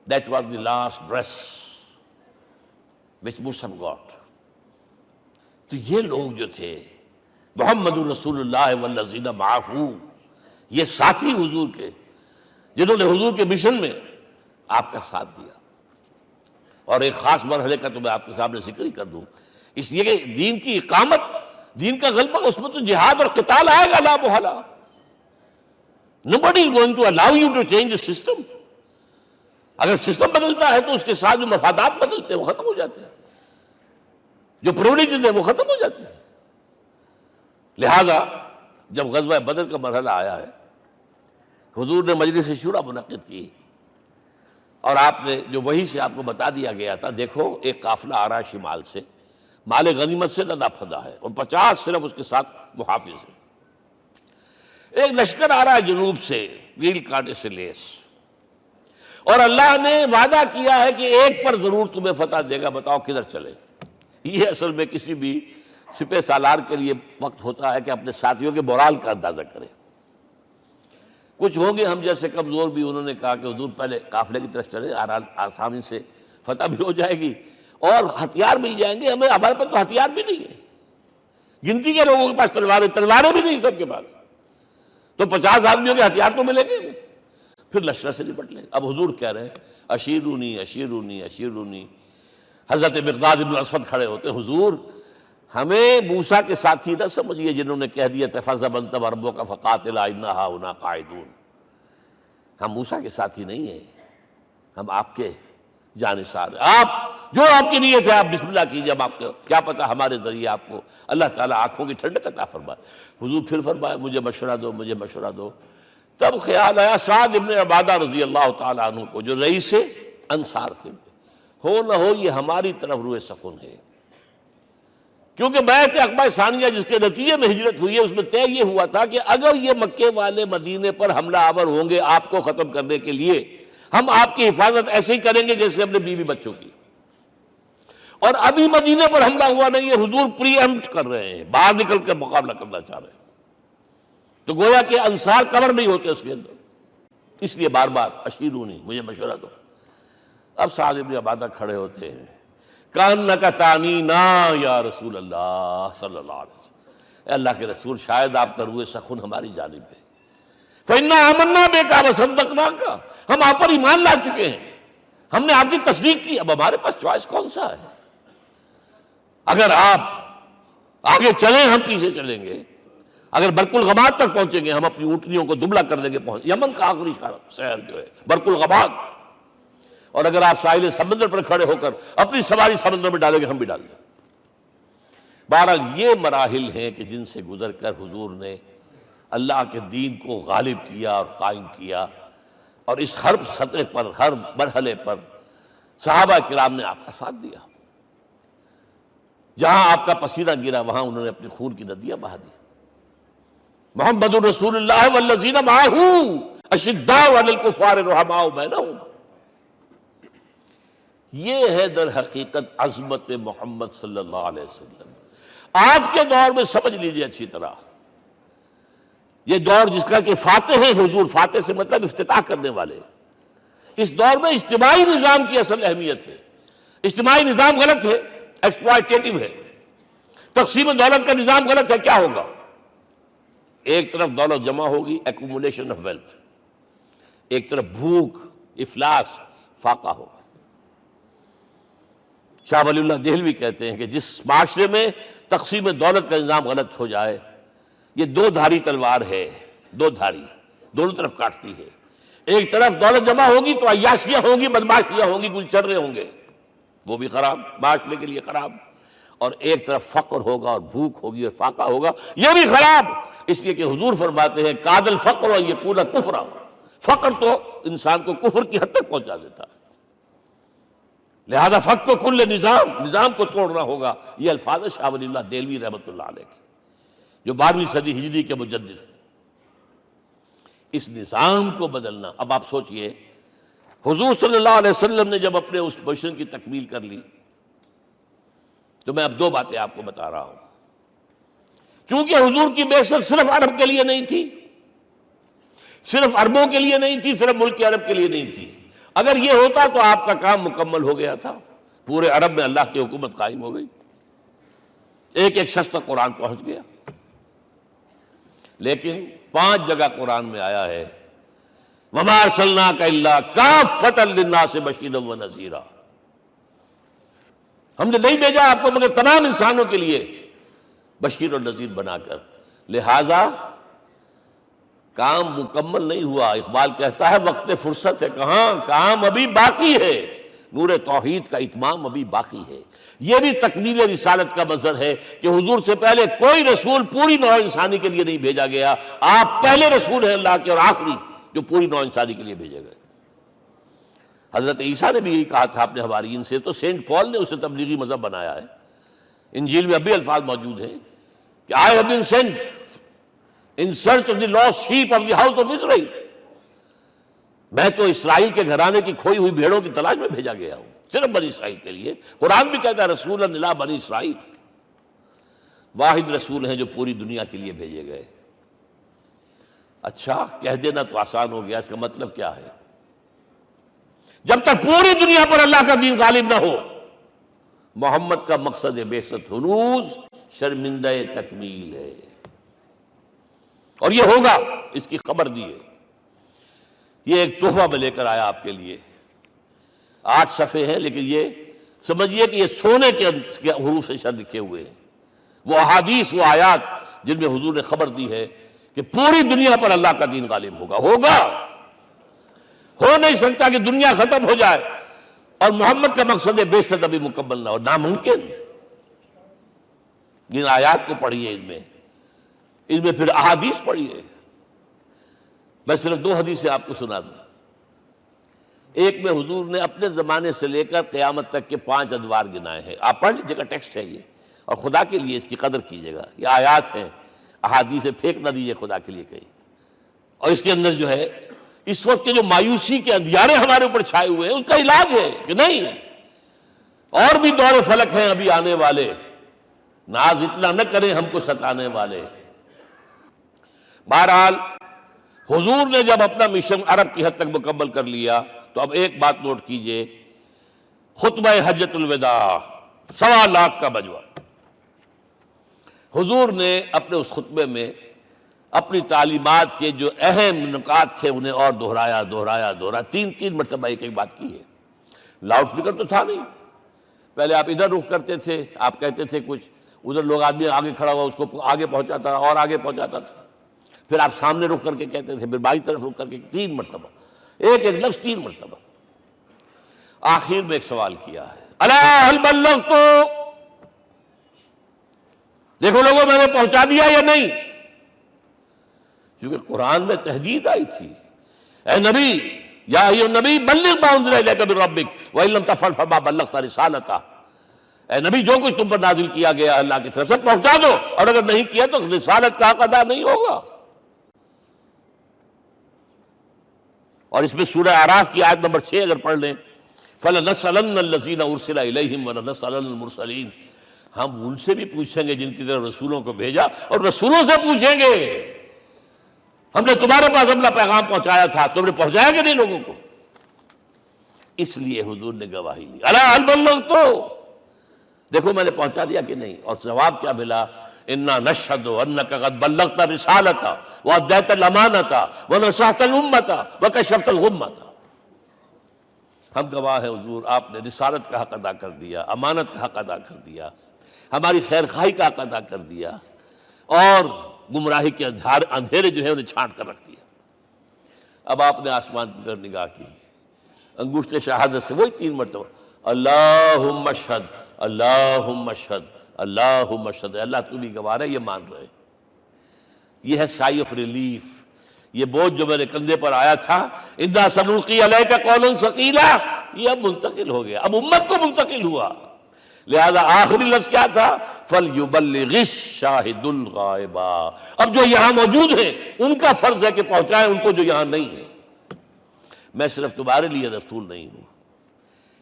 That was the last dress which Musab got۔ تو یہ لوگ جو تھے محمد رسول اللہ والذین معہ، یہ ساتھی حضور کے جنہوں نے حضور کے مشن میں آپ کا ساتھ دیا۔ اور ایک خاص مرحلے کا تو میں آپ کے سامنے ذکر ہی کر دوں، اس لیے کہ دین کی اقامت، دین کا غلبہ، اس میں تو جہاد اور قتال آئے گا لا محالہ۔ Nobody is going to allow you to change the system۔ اگر سسٹم بدلتا ہے تو اس کے ساتھ جو مفادات بدلتے ہیں وہ ختم ہو جاتے ہیں، جو پرولیجز ہیں وہ ختم ہو جاتے ہیں۔ لہذا جب غزوہ بدر کا مرحلہ آیا ہے، حضور نے مجلس شورا منعقد کی، اور آپ نے جو وحی سے آپ کو بتا دیا گیا تھا، دیکھو ایک قافلہ آ رہا ہے شمال سے، مال غنیمت سے لدا پھدا ہے، اور 50 صرف اس کے ساتھ محافظ ہیں۔ ایک لشکر آ رہا ہے جنوب سے، ویل کانٹے سے لیس، اور اللہ نے وعدہ کیا ہے کہ ایک پر ضرور تمہیں فتح دے گا، بتاؤ کدھر چلے۔ یہ اصل میں کسی بھی سپہ سالار کے لیے وقت ہوتا ہے کہ اپنے ساتھیوں کے مورال کا اندازہ کرے۔ کچھ ہوں گے ہم جیسے کمزور بھی، انہوں نے کہا کہ حضور پہلے قافلے کی طرف چلے، آسانی سے فتح بھی ہو جائے گی اور ہتھیار مل جائیں گے ہمیں، ہمارے پاس تو ہتھیار بھی نہیں ہے، گنتی کے لوگوں کے پاس تلواریں بھی نہیں سب کے پاس، تو 50 آدمیوں کے ہتھیار تو ملیں گے، پھر لشکر سے نپٹ لیں۔ اب حضور کہہ رہے ہیں اشیرونی اشیرونی اشیرونی۔ حضرت مقداد بن اسود کھڑے ہوتے ہیں، حضور ہمیں موسیٰ کے ساتھی نہ سمجھیے جنہوں نے کہہ دیا فَاذْهَبْ أَنْتَ وَرَبُّكَ فَقَاتِلَا إِنَّا هَاهُنَا قَاعِدُونَ۔ ہم موسیٰ کے ساتھی نہیں ہیں، ہم آپ کے جانثار ہیں، آپ جو آپ کی نیت ہے آپ بسم اللہ کیجیے، اب آپ کو کیا پتا ہمارے ذریعے آپ کو اللہ تعالیٰ آنکھوں کی ٹھنڈک عطا فرمائے۔ حضور پھر فرمائے مجھے مشورہ دو، مجھے مشورہ دو۔ تب خیال آیا سعد ابن عبادہ رضی اللہ تعالیٰ عنہ کو، جو رئیس انصار تھے، ہو نہ ہو یہ ہماری طرف روئے سخن ہے، کیونکہ بیعت عقبہ ثانیہ جس کے نتیجے میں ہجرت ہوئی ہے اس میں طے یہ ہوا تھا کہ اگر یہ مکے والے مدینے پر حملہ آور ہوں گے آپ کو ختم کرنے کے لیے، ہم آپ کی حفاظت ایسے ہی کریں گے جیسے اپنے بیوی بچوں کی۔ اور ابھی مدینے پر حملہ ہوا نہیں ہے، حضور پری ایمپٹ کر رہے ہیں، باہر نکل کے مقابلہ کرنا چاہ رہے ہیں، تو گویا کہ انصار کور نہیں ہوتے اس کے اندر، اس لیے بار بار اشیرونی، مجھے مشورہ دو۔ اب سعد بن عبادہ کھڑے ہوتے ہیں، کأنک تعنینا یا رسول اللہ صلی اللہ علیہ وسلم، اے اللہ کے رسول شاید آپ کا روئے سخن ہماری جانب ہے، فإنا آمنا بک وصدقناک، ہم آپ پر ایمان لا چکے ہیں، ہم نے آپ کی تصدیق کی، اب ہمارے پاس چوائس کون سا ہے؟ اگر آپ آگے چلیں ہم پیچھے چلیں گے، اگر برق الغماد تک پہنچیں گے ہم اپنی اونٹنیوں کو دبلا کر دیں گے، یمن کا آخری شہر جو ہے برق الغماد، اور اگر آپ ساحل سمندر پر کھڑے ہو کر اپنی سواری سمندر میں ڈالیں گے ہم بھی ڈال دیں۔ بہرحال یہ مراحل ہیں کہ جن سے گزر کر حضور نے اللہ کے دین کو غالب کیا اور قائم کیا، اور اس ہر سطح پر، ہر مرحلے پر صحابہ کرام نے آپ کا ساتھ دیا، جہاں آپ کا پسینہ گرا وہاں انہوں نے اپنی خون کی ندیاں بہا دی۔ محمد رسول اللہ والذین معہ اشداء علی الکفار رحماء بینہم، یہ ہے در حقیقت عظمت محمد صلی اللہ علیہ وسلم۔ آج کے دور میں سمجھ لیجیے اچھی طرح، یہ دور جس کا کہ فاتح ہے حضور، فاتح سے مطلب افتتاح کرنے والے، اس دور میں اجتماعی نظام کی اصل اہمیت ہے۔ اجتماعی نظام غلط ہے، ایکسپلائٹیٹو ہے، تقسیم دولت کا نظام غلط ہے، کیا ہوگا؟ ایک طرف دولت جمع ہوگی، ایکومولیشن آف ویلتھ، ایک طرف بھوک، افلاس، فاقہ ہوگا۔ شاہ ولی اللہ دہلوی کہتے ہیں کہ جس معاشرے میں تقسیم دولت کا نظام غلط ہو جائے یہ دو دھاری تلوار ہے، دو دھاری، دونوں طرف کاٹتی ہے۔ ایک طرف دولت جمع ہوگی تو عیاشیاں ہوں گی، بدماشیاں ہوں گی، کچھ چرے ہوں گے، وہ بھی خراب، معاشرے کے لیے خراب۔ اور ایک طرف فقر ہوگا اور بھوک ہوگی اور فاقہ ہوگا، یہ بھی خراب۔ اس لیے کہ حضور فرماتے ہیں کاد الفقر و یکون کفرا، فقر تو انسان کو کفر کی حد تک پہنچا دیتا ہے، لہذا فقر کو کل نظام کو توڑنا ہوگا۔ یہ الفاظ شاہ ولی اللہ دہلوی رحمۃ اللہ علیہ کے، جو 12ویں صدی ہجری کے مجدد ہیں۔ اس نظام کو بدلنا، اب آپ سوچئے حضور صلی اللہ علیہ وسلم نے جب اپنے اس مشن کی تکمیل کر لی، تو میں اب دو باتیں آپ کو بتا رہا ہوں۔ چونکہ حضور کی بعثت صرف عرب کے لیے نہیں تھی، صرف عربوں کے لیے نہیں تھی، صرف ملک عرب کے لیے نہیں تھی۔ اگر یہ ہوتا تو آپ کا کام مکمل ہو گیا تھا، پورے عرب میں اللہ کی حکومت قائم ہو گئی، ایک ایک شخص تک قرآن پہنچ گیا۔ لیکن 5 جگہ قرآن میں آیا ہے وَمَا أَرْسَلْنَاكَ إِلَّا كَافَّةً لِلنَّاسِ بَشِيرًا وَنَذِيرًا، ہم نے نہیں بھیجا آپ کو مگر تمام انسانوں کے لیے بشیر اور نذیر بنا کر۔ لہذا کام مکمل نہیں ہوا۔ اقبال کہتا ہے وقت فرصت ہے کہاں، کام ابھی باقی ہے، نور توحید کا اتمام ابھی باقی ہے۔ یہ بھی تکمیل رسالت کا مظہر ہے کہ حضور سے پہلے کوئی رسول پوری نوع انسانی کے لیے نہیں بھیجا گیا، آپ پہلے رسول ہیں اللہ کے اور آخری جو پوری نوع انسانی کے لیے بھیجے گئے۔ حضرت عیسیٰ نے بھی یہی کہا تھا اپنے حوارین سے، تو سینٹ پال نے اسے تبلیغی مذہب بنایا ہے۔ انجیل میں اب بھی الفاظ موجود ہیں کہ I have been sent in search of the lost sheep of the house of Israel، میں تو اسرائیل کے گھرانے کی کھوئی ہوئی بھیڑوں کی تلاش میں بھیجا گیا ہوں، صرف بنی اسرائیل کے لیے۔ قرآن بھی کہتا ہے رسولا الی بنی اسرائیل، واحد رسول ہیں جو پوری دنیا کے لیے بھیجے گئے۔ اچھا کہہ دینا تو آسان ہو گیا، اس کا مطلب کیا ہے؟ جب تک پوری دنیا پر اللہ کا دین غالب نہ ہو، محمد کا مقصد بعثت ہنوز شرمندہ تکمیل ہے، اور یہ ہوگا، اس کی خبر دی ہے۔ یہ ایک تحفہ میں لے کر آیا آپ کے لیے، 8 صفحے ہیں، لیکن یہ سمجھیے کہ یہ سونے کے حروف سے شر لکھے ہوئے ہیں، وہ احادیث، وہ آیات جن میں حضور نے خبر دی ہے کہ پوری دنیا پر اللہ کا دین غالب ہوگا۔ ہو نہیں سکتا کہ دنیا ختم ہو جائے اور محمد کا مقصد بعثت ابھی مکمل نہ ہو، ناممکن۔ ان آیات کو پڑھیے، ان میں پھر احادیث پڑھیے۔ میں صرف 2 حدیثیں آپ کو سنا دوں۔ ایک میں حضور نے اپنے زمانے سے لے کر قیامت تک کے 5 ادوار گنائے ہیں، آپ پڑھ لیجیے گا، ٹیکسٹ ہے یہ، اور خدا کے لیے اس کی قدر کیجیے گا، یہ آیات ہیں، احادیث پھینک نہ دیجیے خدا کے لیے کہیں۔ اور اس کے اندر جو ہے اس وقت کے جو مایوسی کے اندھیارے ہمارے اوپر چھائے ہوئے ہیں، اس کا علاج ہے کہ نہیں، اور بھی دور فلک ہیں ابھی آنے والے، ناز اتنا نہ کریں ہم کو ستانے والے۔ بہرحال حضور نے جب اپنا مشن عرب کی حد تک مکمل کر لیا تو اب ایک بات نوٹ کیجئے، خطبہ حجۃ الوداع 1.25 لاکھ کا مجمع، حضور نے اپنے اس خطبے میں اپنی تعلیمات کے جو اہم نکات تھے انہیں اور دہرایا 3 مرتبہ ایک بات کی ہے۔ لاؤڈ سپیکر تو تھا نہیں، پہلے آپ ادھر رخ کرتے تھے، آپ کہتے تھے کچھ، ادھر لوگ آدمی آگے کھڑا ہوا اس کو آگے پہنچاتا اور آگے پہنچاتا تھا، پھر آپ سامنے رخ کر کے کہتے تھے، پھر بائیں طرف رخ کر کے 3 مرتبہ، ایک لفظ 3 مرتبہ۔ آخر میں ایک سوال کیا ہے، الا هل بلغت، دیکھو لوگوں میں نے پہنچا دیا یا نہیں؟ کیونکہ قرآن میں تحدید آئی تھی، اے نبی، یا ایھا النبی بلغ ما انزل الیک من ربک وان لم تفعل فما بلغت رسالتہ، اے نبی جو کچھ تم پر نازل کیا گیا اللہ کی طرف سے پہنچا دو، اور اگر نہیں کیا تو رسالت کا حق ادا نہیں ہوگا۔ اور اس میں سورہ اعراف کی آیت نمبر 6 اگر پڑھ لیں، فَلَنَسْأَلَنَّ الَّذِينَ أُرْسِلَ إِلَيْهِمْ وَلَنَسْأَلَنَّ الْمُرْسَلِينَ، ہم ان سے بھی پوچھیں گے جن کی طرف رسولوں کو بھیجا، اور رسولوں سے پوچھیں گے ہم نے تمہارے پاس اپنا پیغام پہنچایا تھا، تم نے پہنچایا کہ نہیں لوگوں کو؟ اس لیے حضور نے گواہی لی، الا هل بلغت، دیکھو میں نے پہنچا دیا کہ نہیں؟ اور جواب کیا ملا؟ انا نشہد انک قد بلغت رسالۃ وادیت الامانۃ ونصحت الامۃ وکشفت الغمۃ، ہم گواہ ہیں حضور آپ نے رسالت کا حق ادا کر دیا، امانت کا حق ادا کر دیا، ہماری خیر خواہی کا حق ادا کر دیا، اور گمراہی کے اندھیرے جو ہے انہیں چھانٹ کر رکھ دیا۔ اب آپ نے آسمان کی طرف نگاہ کی، انگشت شہادت سے وہی 3 مرتبہ اللہم اشہد اللہم اشہد اللہم اشہد، اللہ تو بھی گواہ ہے، یہ مان رہے۔ یہ ہے سائی آف ریلیف، یہ بوجھ جو میرے کندھے پر آیا تھا اِنَّا سَنُلْقِي عَلَيْكَ قَوْلًا ثَقِيلًا، یہ اب منتقل ہو گیا، اب امت کو منتقل ہوا۔ لہذا آخری لفظ کیا تھا؟ فَلْيُبَلِّغِ الشَّاهِدُ الْغَائِبَ، اب جو یہاں موجود ہیں ان کا فرض ہے کہ پہنچائیں ان کو جو یہاں نہیں ہے۔ میں صرف تمہارے لیے رسول نہیں ہوں،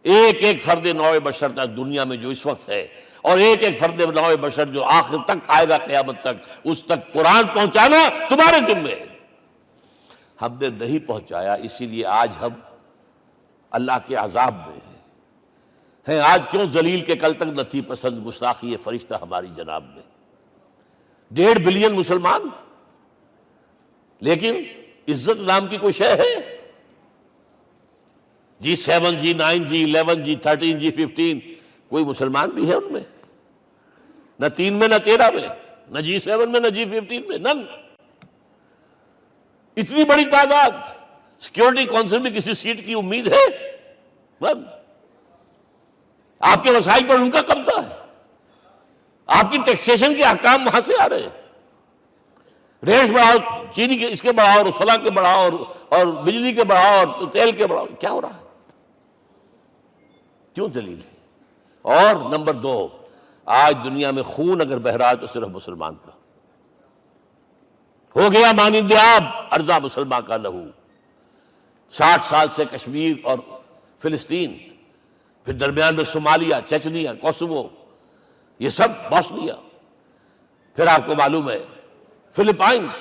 ایک ایک فرد نوع بشر تک دنیا میں جو اس وقت ہے، اور ایک ایک فرد نوع بشر جو آخر تک آئے گا قیامت تک، اس تک قرآن پہنچانا تمہارے ذمے ہے۔ ہم نے نہیں پہنچایا، اسی لیے آج ہم اللہ کے عذاب میں ہیں۔ آج کیوں ذلیل کے کل تک نہ تھی پسند گستاخی فرشتہ ہماری جناب میں؟ 1.5 بلین مسلمان، لیکن عزت نام کی کوئی شے ہے؟ G7 G9 G11 G13 G15 کوئی مسلمان بھی ہے ان میں؟ نہ 3 میں نہ 13 میں، نہ G7 میں نہ G15 میں، نن۔ اتنی بڑی تعداد، سیکیورٹی کونسل میں کسی سیٹ کی امید ہے؟ نن۔ آپ کے وسائل پر ان کا قبضہ ہے، آپ کی ٹیکسیشن کے احکام وہاں سے آ رہے ہیں۔ ریٹ بڑھاؤ، چینی کے اس کے بڑھاؤ، اور فلاں کے بڑھاؤ، اور بجلی کے بڑھاؤ، اور تیل کے بڑھاؤ، کیا ہو رہا ہے؟ کیوں ذلیل ہے؟ اور نمبر 2، آج دنیا میں خون اگر بہ رہا ہے تو صرف مسلمان کا ہو گیا، مانند آب ارزاں مسلمان کا لہو۔ 60 سال سے کشمیر اور فلسطین، پھر درمیان میں صومالیہ، چچنیا، کوسوو، یہ سب بوسنیا، پھر آپ کو معلوم ہے فلپائنز،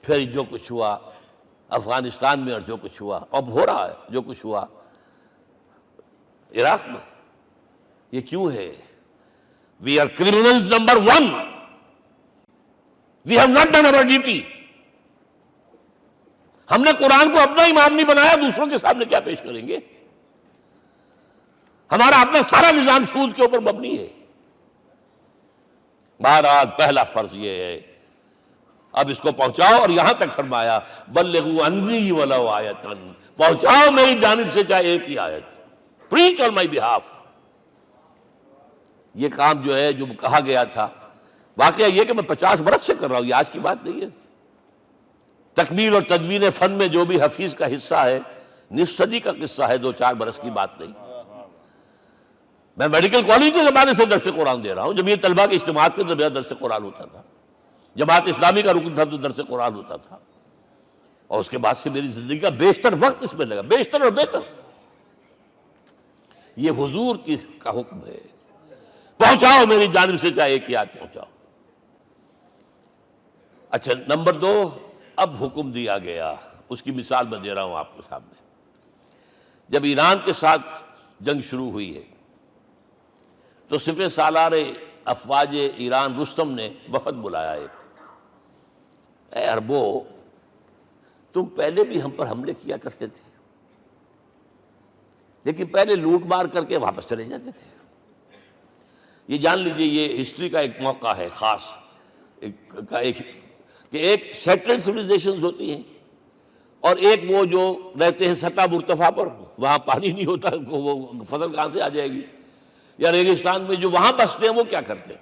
پھر جو کچھ ہوا افغانستان میں، اور جو کچھ ہوا اب ہو رہا ہے، جو کچھ ہوا عراق میں۔ یہ کیوں ہے؟ We are criminals number 1. We have not done our duty. ہم نے قرآن کو اپنا امام نہیں بنایا، دوسروں کے سامنے کیا پیش کریں گے؟ ہمارا اپنا سارا نظام سود کے اوپر مبنی ہے۔ بہرحال پہلا فرض یہ ہے، اب اس کو پہنچاؤ، اور یہاں تک فرمایا بلغوا عنی ولو آیۃ، پہنچاؤ میری جانب سے چاہے ایک ہی آیت، preach on my behalf۔ یہ کام جو ہے، جو کہا گیا تھا، واقعہ یہ کہ میں 50 برس سے کر رہا ہوں، یہ آج کی بات نہیں ہے۔ تکمیل اور تدوین فن میں جو بھی حفیظ کا حصہ ہے، نصف صدی کا قصہ ہے، 2-4 برس کی بات نہیں۔ میں میڈیکل کالج کے زمانے سے درس قرآن دے رہا ہوں، جب یہ طلبہ کے اجتماعات کے درمیان درس قرآن ہوتا تھا، جماعت اسلامی کا رکن تھا تو درس قرآن ہوتا تھا، اور اس کے بعد سے میری زندگی کا بیشتر وقت اس میں لگا، بیشتر اور بہتر۔ یہ حضور کا حکم ہے، پہنچاؤ میری جانب سے چاہے ایک یاد پہنچاؤ۔ اچھا، نمبر 2، اب حکم دیا گیا، اس کی مثال میں دے رہا ہوں آپ کے سامنے۔ جب ایران کے ساتھ جنگ شروع ہوئی ہے تو سپہ سالار افواج ایران رستم نے وفد بلایا ایک، اے عربو، تم پہلے بھی ہم پر حملے کیا کرتے تھے، لیکن پہلے لوٹ مار کر کے واپس چلے جاتے تھے۔ یہ جان لیجئے، یہ ہسٹری کا ایک موقع ہے خاص، کہ ایک سیٹلڈ سویلائزیشنز ہوتی ہیں، اور ایک وہ جو رہتے ہیں سطح مرتفع پر، وہاں پانی نہیں ہوتا، وہ فصل کہاں سے آ جائے گی؟ یا ریگستان میں جو وہاں بستے ہیں وہ کیا کرتے ہیں؟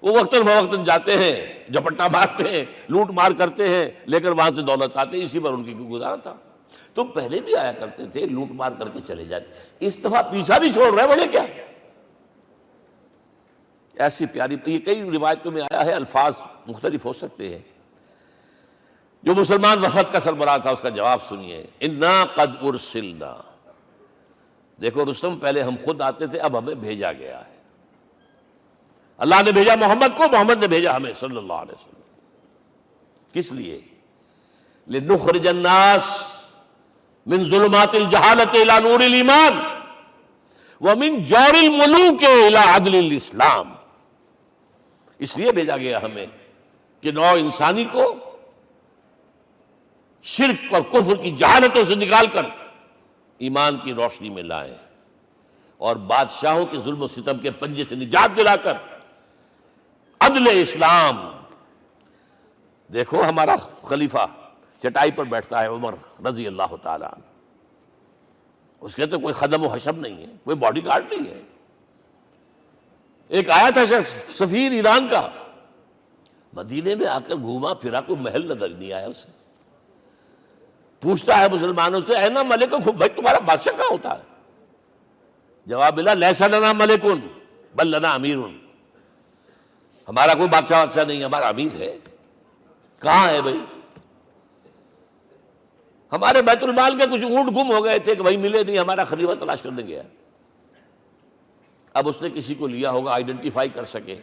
وہ وقتاً فوقتاً جاتے ہیں، جھپٹا مارتے ہیں، لوٹ مار کرتے ہیں، لے کر وہاں سے دولت آتے ہیں، اسی پر ان کی گزارا تھا۔ تو پہلے بھی آیا کرتے تھے، لوٹ مار کر کے چلے جاتے، اس دفعہ پیچھا نہیں چھوڑ رہے، وجہ کیا؟ ایسی پیاری، یہ کئی روایتوں میں آیا ہے، الفاظ مختلف ہو سکتے ہیں۔ جو مسلمان وفد کا سربراہ تھا اس کا جواب سنیے، انا قد ارسلنا، دیکھو رستم، پہلے ہم خود آتے تھے، اب ہمیں بھیجا گیا ہے، اللہ نے بھیجا محمد کو، محمد نے بھیجا ہمیں صلی اللہ علیہ وسلم۔ کس لیے؟ لنخرج الناس من ظلمات الجہالت الى نور الایمان ومن جور الملوک الى عدل الاسلام۔ اس لیے بھیجا گیا ہمیں کہ نوع انسانی کو شرک اور کفر کی جہالتوں سے نکال کر ایمان کی روشنی میں لائیں، اور بادشاہوں کے ظلم و ستم کے پنجے سے نجات دلا کر عدل اسلام. دیکھو ہمارا خلیفہ چٹائی پر بیٹھتا ہے عمر رضی اللہ تعالیٰ عنہ، اس کے تو کوئی خدم و حشم نہیں ہے، کوئی باڈی گارڈ نہیں ہے. ایک آیا تھا سفیر ایران کا، مدینے میں آ کر گھوما پھرا، کوئی محل نظر نہیں آیا اسے. پوچھتا ہے مسلمانوں سے اینا ملککم، بھائی تمہارا بادشاہ کہاں ہوتا ہے؟ جواب ملا لیس لنا ملکن بل لنا امیر، ہمارا کوئی بادشاہ نہیں، ہمارا امیر ہے. کہاں ہے بھائی؟ ہمارے بیت المال کے کچھ اونٹ گم ہو گئے تھے کہ بھائی ملے نہیں، ہمارا خلیفہ تلاش کرنے گیا. اب اس نے کسی کو لیا ہوگا، آئیڈینٹیفائی کر سکے،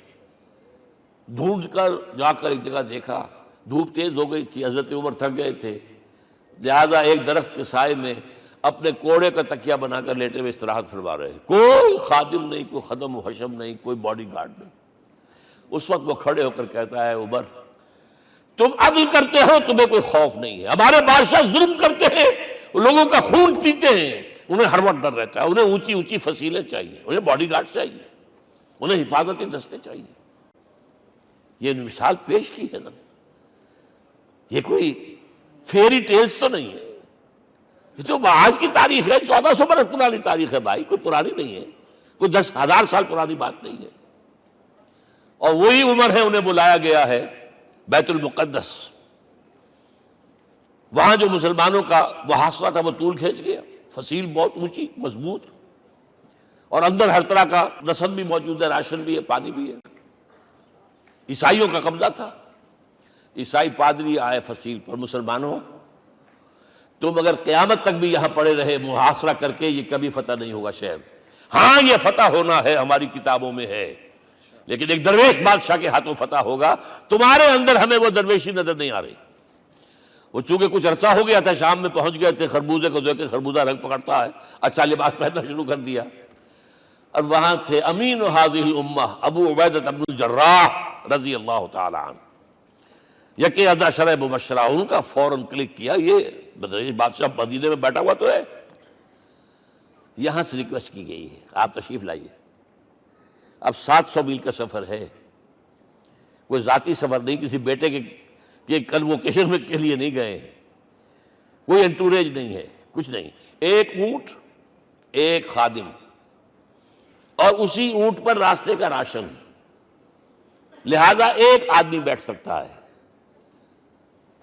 ڈھونڈ کر جا کر ایک جگہ دیکھا، دھوپ تیز ہو گئی تھی، حضرت عمر تھک گئے تھے، لہذا ایک درخت کے سائے میں اپنے کوڑے کا تکیہ بنا کر لیٹے ہوئے استراحت فرما رہے. کوئی خادم نہیں، کوئی خدم و حشم نہیں، کوئی باڈی گارڈ نہیں. اس وقت وہ کھڑے ہو کر کہتا ہے عمر تم عدل کرتے ہو، تمہیں کوئی خوف نہیں ہے. ہمارے بادشاہ ظلم کرتے ہیں، لوگوں کا خون پیتے ہیں، انہیں ہر وقت ڈر رہتا ہے، انہیں اونچی اونچی فصیلیں چاہیے، انہیں باڈی گارڈ چاہیے، انہیں حفاظتی دستے چاہیے. یہ مثال پیش کی ہے نا، یہ کوئی فیری ٹیلز تو نہیں ہے، یہ تو آج کی تاریخ ہے، 1400 برس پرانی تاریخ ہے بھائی، کوئی پرانی نہیں ہے، کوئی 10,000 سال پرانی بات نہیں ہے. اور وہی عمر ہے، انہیں بلایا گیا ہے بیت المقدس. وہاں جو مسلمانوں کا محاصرہ تھا وہ طول کھینچ گیا، فصیل بہت اونچی مضبوط، اور اندر ہر طرح کا رسد بھی موجود ہے، راشن بھی ہے، پانی بھی ہے. عیسائیوں کا قبضہ تھا. عیسائی پادری آئے فصیل پر، مسلمانوں تم اگر قیامت تک بھی یہاں پڑے رہے محاصرہ کر کے، یہ کبھی فتح نہیں ہوگا شہر. ہاں یہ فتح ہونا ہے، ہماری کتابوں میں ہے، لیکن ایک درویش بادشاہ کے ہاتھوں فتح ہوگا. تمہارے اندر ہمیں وہ درویشی نظر نہیں آ رہی. وہ چونکہ کچھ عرصہ ہو گیا تھا، شام میں پہنچ گئے تھے، خربوزے کو دیکھ کے خربوزہ رنگ پکڑتا ہے، اچھا لباس پہننا شروع کر دیا. اور وہاں تھے امین هذه الامہ ابو عبیدہ بن الجراح رضی اللہ تعالی عنہ، یکی ازا شرع مبشرہ. ان کا فوراً کلک کیا، یہ بادشاہ مدینے میں بیٹھا ہوا تو ہے. یہاں سے ریکویسٹ کی گئی ہے آپ تشریف لائیے. اب 700 میل کا سفر ہے، کوئی ذاتی سفر نہیں، کسی بیٹے کے کنووکیشن میں کے لیے نہیں گئے ہیں، کوئی انٹوریج نہیں ہے، کچھ نہیں. ایک اونٹ، ایک خادم، اور اسی اونٹ پر راستے کا راشن، لہذا ایک آدمی بیٹھ سکتا ہے.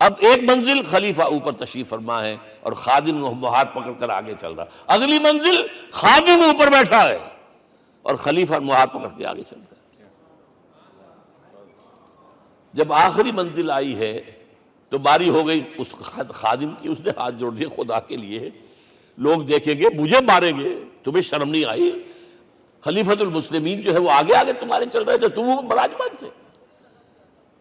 اب ایک منزل خلیفہ اوپر تشریف فرما ہے اور خادم ہاتھ پکڑ کر آگے چل رہا. اگلی منزل خادم اوپر بیٹھا ہے اور خلیفہ ہاتھ پکڑ کے آگے چل رہا ہے. جب آخری منزل آئی ہے تو باری ہو گئی اس خادم کی. اس نے ہاتھ جوڑ دیے، خدا کے لیے لوگ دیکھیں گے، مجھے ماریں گے، تمہیں شرم نہیں آئی؟ خلیفۃ المسلمین جو ہے وہ آگے آگے تمہارے چل رہے تھے، تم براجمان تھے.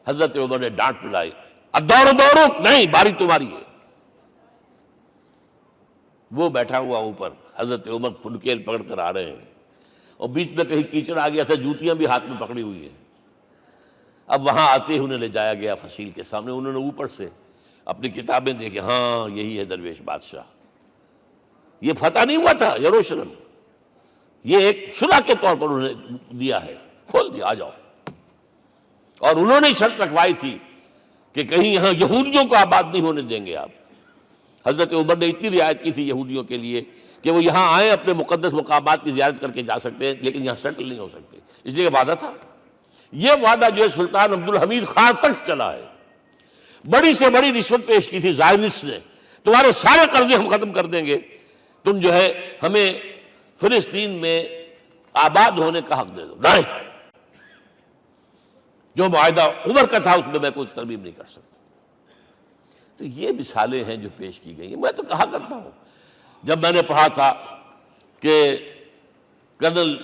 حضرت عمر نے ڈانٹ پلائی، اب دوڑو نہیں، باری تمہاری ہے. وہ بیٹھا ہوا اوپر، حضرت عمر پھنکیل پکڑ کر آ رہے ہیں، اور بیچ میں کہیں کیچڑ آ گیا تھا، جوتیاں بھی ہاتھ میں پکڑی ہوئی ہیں. اب وہاں آتے ہی انہیں لے جایا گیا فصیل کے سامنے. انہوں نے اوپر سے اپنی کتابیں دیکھیں، ہاں یہی ہے درویش بادشاہ. یہ فتح نہیں ہوا تھا یروشلم، یہ ایک صلح کے طور پر انہوں نے دیا ہے، کھول دیا، آ جاؤ. اور انہوں نے شرط رکھوائی تھی کہ کہیں یہاں یہودیوں کو آباد نہیں ہونے دیں گے آپ. حضرت عمر نے اتنی رعایت کی تھی یہودیوں کے لیے کہ وہ یہاں آئیں، اپنے مقدس مقامات کی زیارت کر کے جا سکتے ہیں، لیکن یہاں سیٹل نہیں ہو سکتے. اس لیے وعدہ تھا. یہ وعدہ جو ہے سلطان عبدالحمید خان تک چلا ہے. بڑی سے بڑی رشوت پیش کی تھی زائنسٹ نے، تمہارے سارے قرضے ہم ختم کر دیں گے، تم جو ہے ہمیں فلسطین میں آباد ہونے کا حق دے دو. نہیں، جو معاہدہ عمر کا تھا اس میں میں کوئی ترمیم نہیں کر سکتا. تو یہ مثالیں ہیں جو پیش کی گئی ہیں. میں تو کہا کرتا ہوں، جب میں نے پڑھا تھا کہ کرنل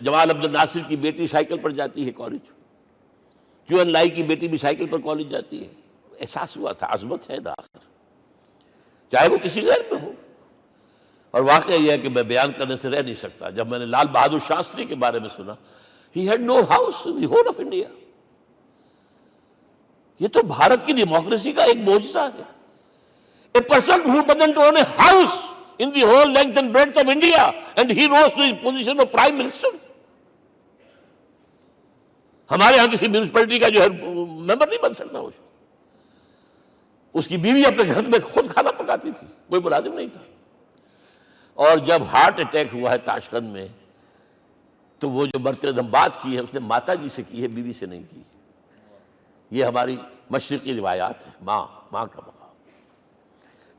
جمال عبد الناصر کی بیٹی سائیکل پر جاتی ہے کالج، چون لائی کی بیٹی بھی سائیکل پر کالج جاتی ہے، احساس ہوا تھا عظمت ہے آخر، چاہے وہ کسی غیر میں ہو. اور واقعہ یہ ہے کہ میں بیان کرنے سے رہ نہیں سکتا. جب میں نے لال بہادر شاستری کے بارے میں سنا، he had no house in the whole of India. یہ تو بھارت کی ڈیموکریسی کا ایک معجزہ ہے. A person who doesn't own a house in the whole length and breadth of India, and he rose to the position of Prime Minister. ہمارے ہاں کسی میونسپلٹی کا جو ہے ممبر نہیں بن سکتا، اس کی بیوی اپنے گھر میں خود کھانا پکاتی تھی، کوئی ملازم نہیں تھا۔ اور جب ہارٹ اٹیک ہوا ہے تاشقند میں، تو وہ جو مرتے دم بات کی ہے اس نے ماتا جی سے کی ہے، بیوی سے نہیں کی۔ یہ ہماری مشرقی روایات ہیں، ماں کا مقام۔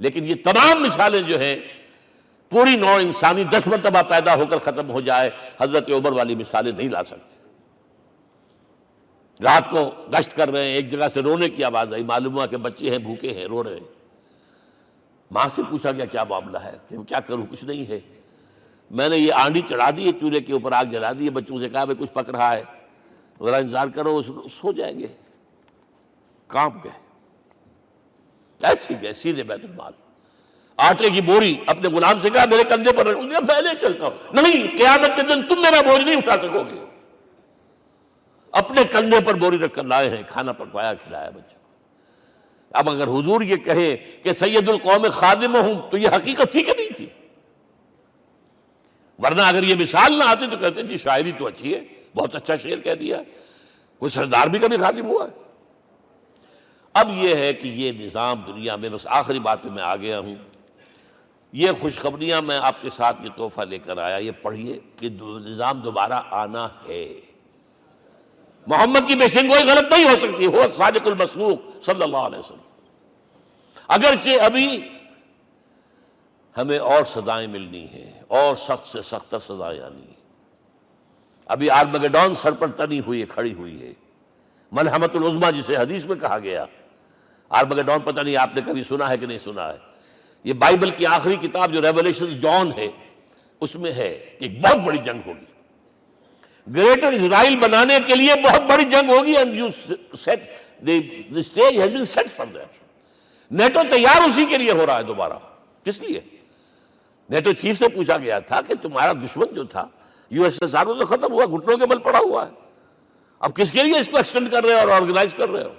لیکن یہ تمام مثالیں جو ہیں، پوری نوع انسانی 10 مرتبہ پیدا ہو کر ختم ہو جائے، حضرت عمر والی مثالیں نہیں لا سکتے۔ رات کو گشت کر رہے ہیں، ایک جگہ سے رونے کی آواز آئی، معلوم ہوا کہ بچے ہیں، بھوکے ہیں، رو رہے ہیں۔ ماں سے پوچھا گیا کیا معاملہ ہے، کہ کیا کروں، کچھ نہیں ہے، میں نے یہ آنڈی چڑھا دی ہے چولہے کے اوپر، آگ جلا دی ہے، بچوں سے کہا کچھ پک رہا ہے، ذرا انتظار کرو، سو جائیں گے۔ کانپ گئے، ایسے گئے سیدھے بیت المال، آٹے کی بوری اپنے غلام سے کہا میرے کندھے پر رکھ، میں لے چلتا ہوں۔ نہیں، قیامت کے دن تم میرا بوجھ نہیں اٹھا سکو گے۔ اپنے کندھے پر بوری رکھ کر لائے ہیں، کھانا پکوایا، کھلایا بچوں کو۔ اب اگر حضور یہ کہے کہ سید القوم خادم ہوں، تو یہ حقیقت تھی کہ نہیں تھی؟ ورنہ اگر یہ مثال نہ آتی تو کہتے جی شاعری تو اچھی ہے، بہت اچھا شعر کہہ دیا، کوئی سردار بھی کبھی خادم ہوا ہے۔ اب یہ ہے کہ یہ نظام دنیا میں، بس آخری بات میں آ گیا ہوں، یہ خوشخبریاں میں آپ کے ساتھ یہ تحفہ لے کر آیا، یہ پڑھیے کہ نظام دوبارہ آنا ہے۔ محمد کی پیشن گوئی غلط نہیں ہو سکتی، وہ صادق المصدوق صلی اللہ علیہ وسلم۔ اگرچہ ابھی ہمیں اور سزائیں ملنی ہیں، اور سخت سے سختر سزائیں آنی ہیں۔ ابھی آرمگڈون سر پر تنی ہوئی ہے، کھڑی ہوئی ہے، ملحمۃ العظمیٰ جسے حدیث میں کہا گیا۔ آرمگڈون پتہ نہیں آپ نے کبھی سنا ہے کہ نہیں سنا ہے؟ یہ بائبل کی آخری کتاب جو ریولیشن جان ہے، اس میں ہے کہ ایک بہت بڑی جنگ ہوگی، گریٹر اسرائیل بنانے کے لیے بہت بڑی جنگ ہوگی، and you set the stage has been set for that۔ NATO تیار اسی کے لیے ہو رہا ہے دوبارہ۔ کس لیے؟ نیٹو چیف سے پوچھا گیا تھا کہ تمہارا دشمن جو تھا USSR تو ختم ہوا، گھٹنوں کے بل پڑا ہوا ہے، اب کس کے لیے اس کو ایکسٹینڈ کر رہے ہو اور آرگنائز کر رہے ہو؟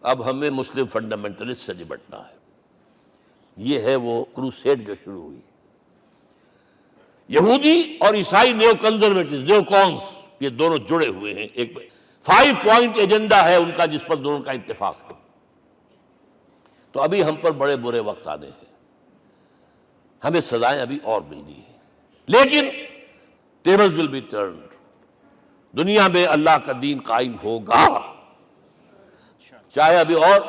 اب ہمیں مسلم فنڈامنٹلسٹ سے نمٹنا ہے۔ یہ ہے وہ کروسیڈ جو شروع ہوئی۔ یہودی اور عیسائی نیو کنزرویٹوز، نیو کونس، یہ دونوں جڑے ہوئے ہیں، ایک 5 پوائنٹ ایجنڈا ہے ان کا جس پر دونوں کا اتفاق ہے۔ تو ابھی ہم پر بڑے برے وقت آنے ہیں، ہمیں سزائیں ابھی اور ملنی ہیں، لیکن tables will be turned۔ دنیا میں اللہ کا دین قائم ہوگا، چاہے ابھی اور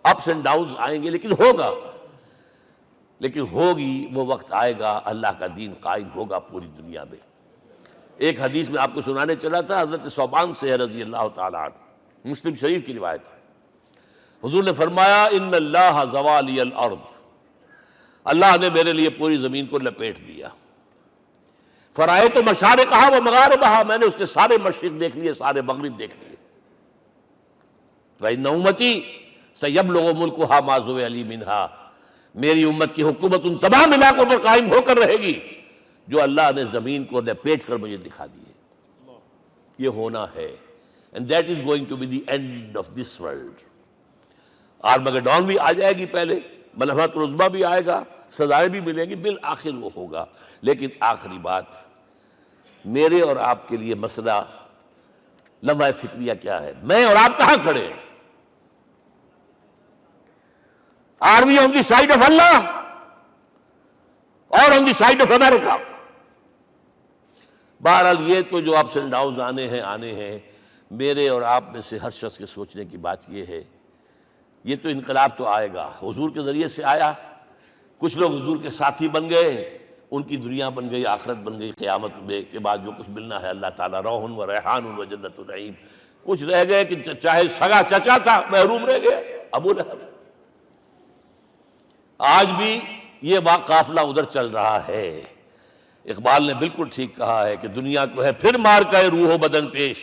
اپس اینڈ ڈاؤنز آئیں گے، لیکن ہوگا، لیکن ہوگی، وہ وقت آئے گا اللہ کا دین قائم ہوگا پوری دنیا میں۔ ایک حدیث میں آپ کو سنانے چلا تھا، حضرت ثوبان سے رضی اللہ تعالیٰ عنہ، مسلم شریف کی روایت ہے۔ حضور نے فرمایا ان اللہ زوالی الارض، اللہ نے میرے لیے پوری زمین کو لپیٹ دیا۔ فرائیت مشارقہا و مغاربہا، میں نے اس کے سارے مشرق دیکھ لیے، سارے مغرب دیکھ لیے۔ وَإِنَّ أُمَّتِي سَيَبْلُغُ مُلْكُهَا مَا زُوِّئَ لِي مِنْهَا، میری امت کی حکومت ان تمام علاقوں پر قائم ہو کر رہے گی جو اللہ نے زمین کو لپیٹ کر مجھے دکھا دیے۔ یہ ہونا ہے، and that is going to be the end of this world۔ Armageddon بھی آ جائے گی، پہلے ملحمۃ العظمیٰ بھی آئے گا، سزائیں بھی ملیں گی، بالآخر وہ ہوگا۔ لیکن آخری بات، میرے اور آپ کے لیے مسئلہ لمحہ فکریہ کیا ہے؟ میں اور آپ کہاں کھڑے ہیں؟ Are we on the side of Allah or on the side of America؟ بہرحال یہ تو جو اپس اینڈ ڈاؤنز آنے ہیں، میرے اور آپ میں سے ہر شخص کے سوچنے کی بات یہ ہے، یہ تو انقلاب تو آئے گا، حضور کے ذریعے سے آیا، کچھ لوگ حضور کے ساتھی بن گئے، ان کی دنیا بن گئی، آخرت بن گئی، قیامت میں کے بعد جو کچھ ملنا ہے اللہ تعالیٰ روح و ریحان و جنت النعیم۔ کچھ رہ گئے کہ چاہے سگا چچا تھا محروم رہ گئے، ابو لہب۔ آج بھی یہ قافلہ ادھر چل رہا ہے۔ اقبال نے بالکل ٹھیک کہا ہے کہ دنیا کو ہے پھر مار کا روح و بدن پیش،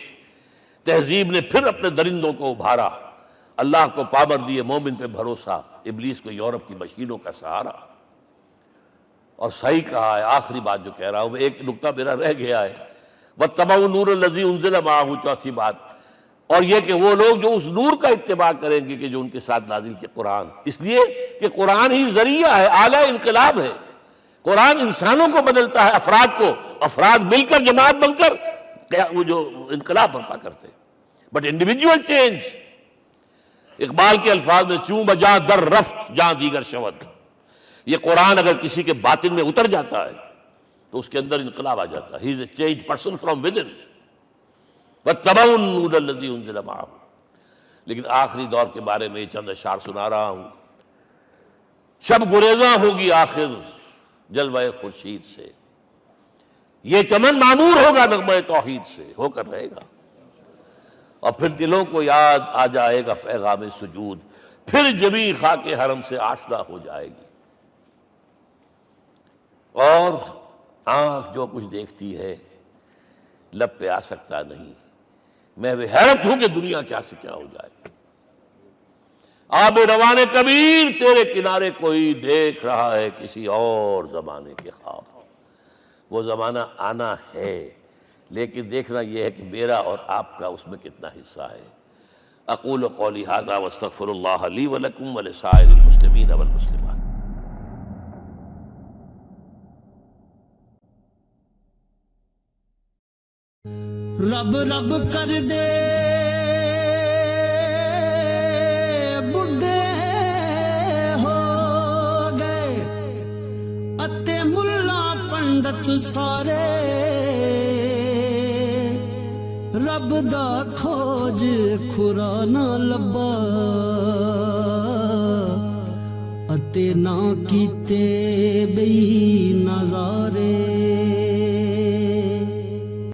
تہذیب نے پھر اپنے درندوں کو ابھارا، اللہ کو پابر دیے مومن پہ بھروسہ، ابلیس کو یورپ کی مشینوں کا سہارا۔ اور صحیح کہا ہے، آخری بات جو کہہ رہا ہوں، ایک نقطہ میرا رہ گیا ہے، وَاتَّبَعُوا النُّورَ الَّذِي أُنزِلَ مَعَهُ، چوتھی بات، اور یہ کہ وہ لوگ جو اس نور کا اتباع کریں گے کہ جو ان کے ساتھ نازل کیا قرآن، اس لیے کہ قرآن ہی ذریعہ ہے، آلہ انقلاب ہے۔ قرآن انسانوں کو بدلتا ہے، افراد کو، افراد مل کر جماعت بن کر وہ جو انقلاب برپا کرتے ہیں. But individual change. اقبال کے الفاظ میں چوں بجا در رفت جہاں دیگر شود. یہ قرآن اگر کسی کے باطن میں اتر جاتا ہے تو اس کے اندر انقلاب آ جاتا ہے. He is a change person from within. واتبعوا النور الذی انزل معہ. لیکن آخری دور کے بارے میں چند اشعار سنا رہا ہوں. شب گریزاں ہوگی آخر جلوہ خورشید سے. یہ چمن معمور ہوگا نغمہ توحید سے. ہو کر رہے گا. اور پھر دلوں کو یاد آ جائے گا پیغام سجود. پھر جبیں خاک حرم سے آشنا ہو جائے گی. اور آنکھ جو کچھ دیکھتی ہے لب پہ آ سکتا نہیں. میں وہ حیرت ہوں کہ دنیا کیا سے کیا ہو جائے. آب روان کبیر تیرے کنارے کوئی دیکھ رہا ہے کسی اور زمانے کے خواب. وہ زمانہ آنا ہے لیکن دیکھنا یہ ہے کہ میرا اور آپ کا اس میں کتنا حصہ ہے. اقول قولی ھذا واستغفر اللہ لی ولکم ولسائر المسلمین والمسلمات. رب رب کر دے بڈھے ہو گئے اتے ملا پنڈت سارے. رب دا کھوج کھرا نہ لبا اتے نہ کیتے بئی نظارے.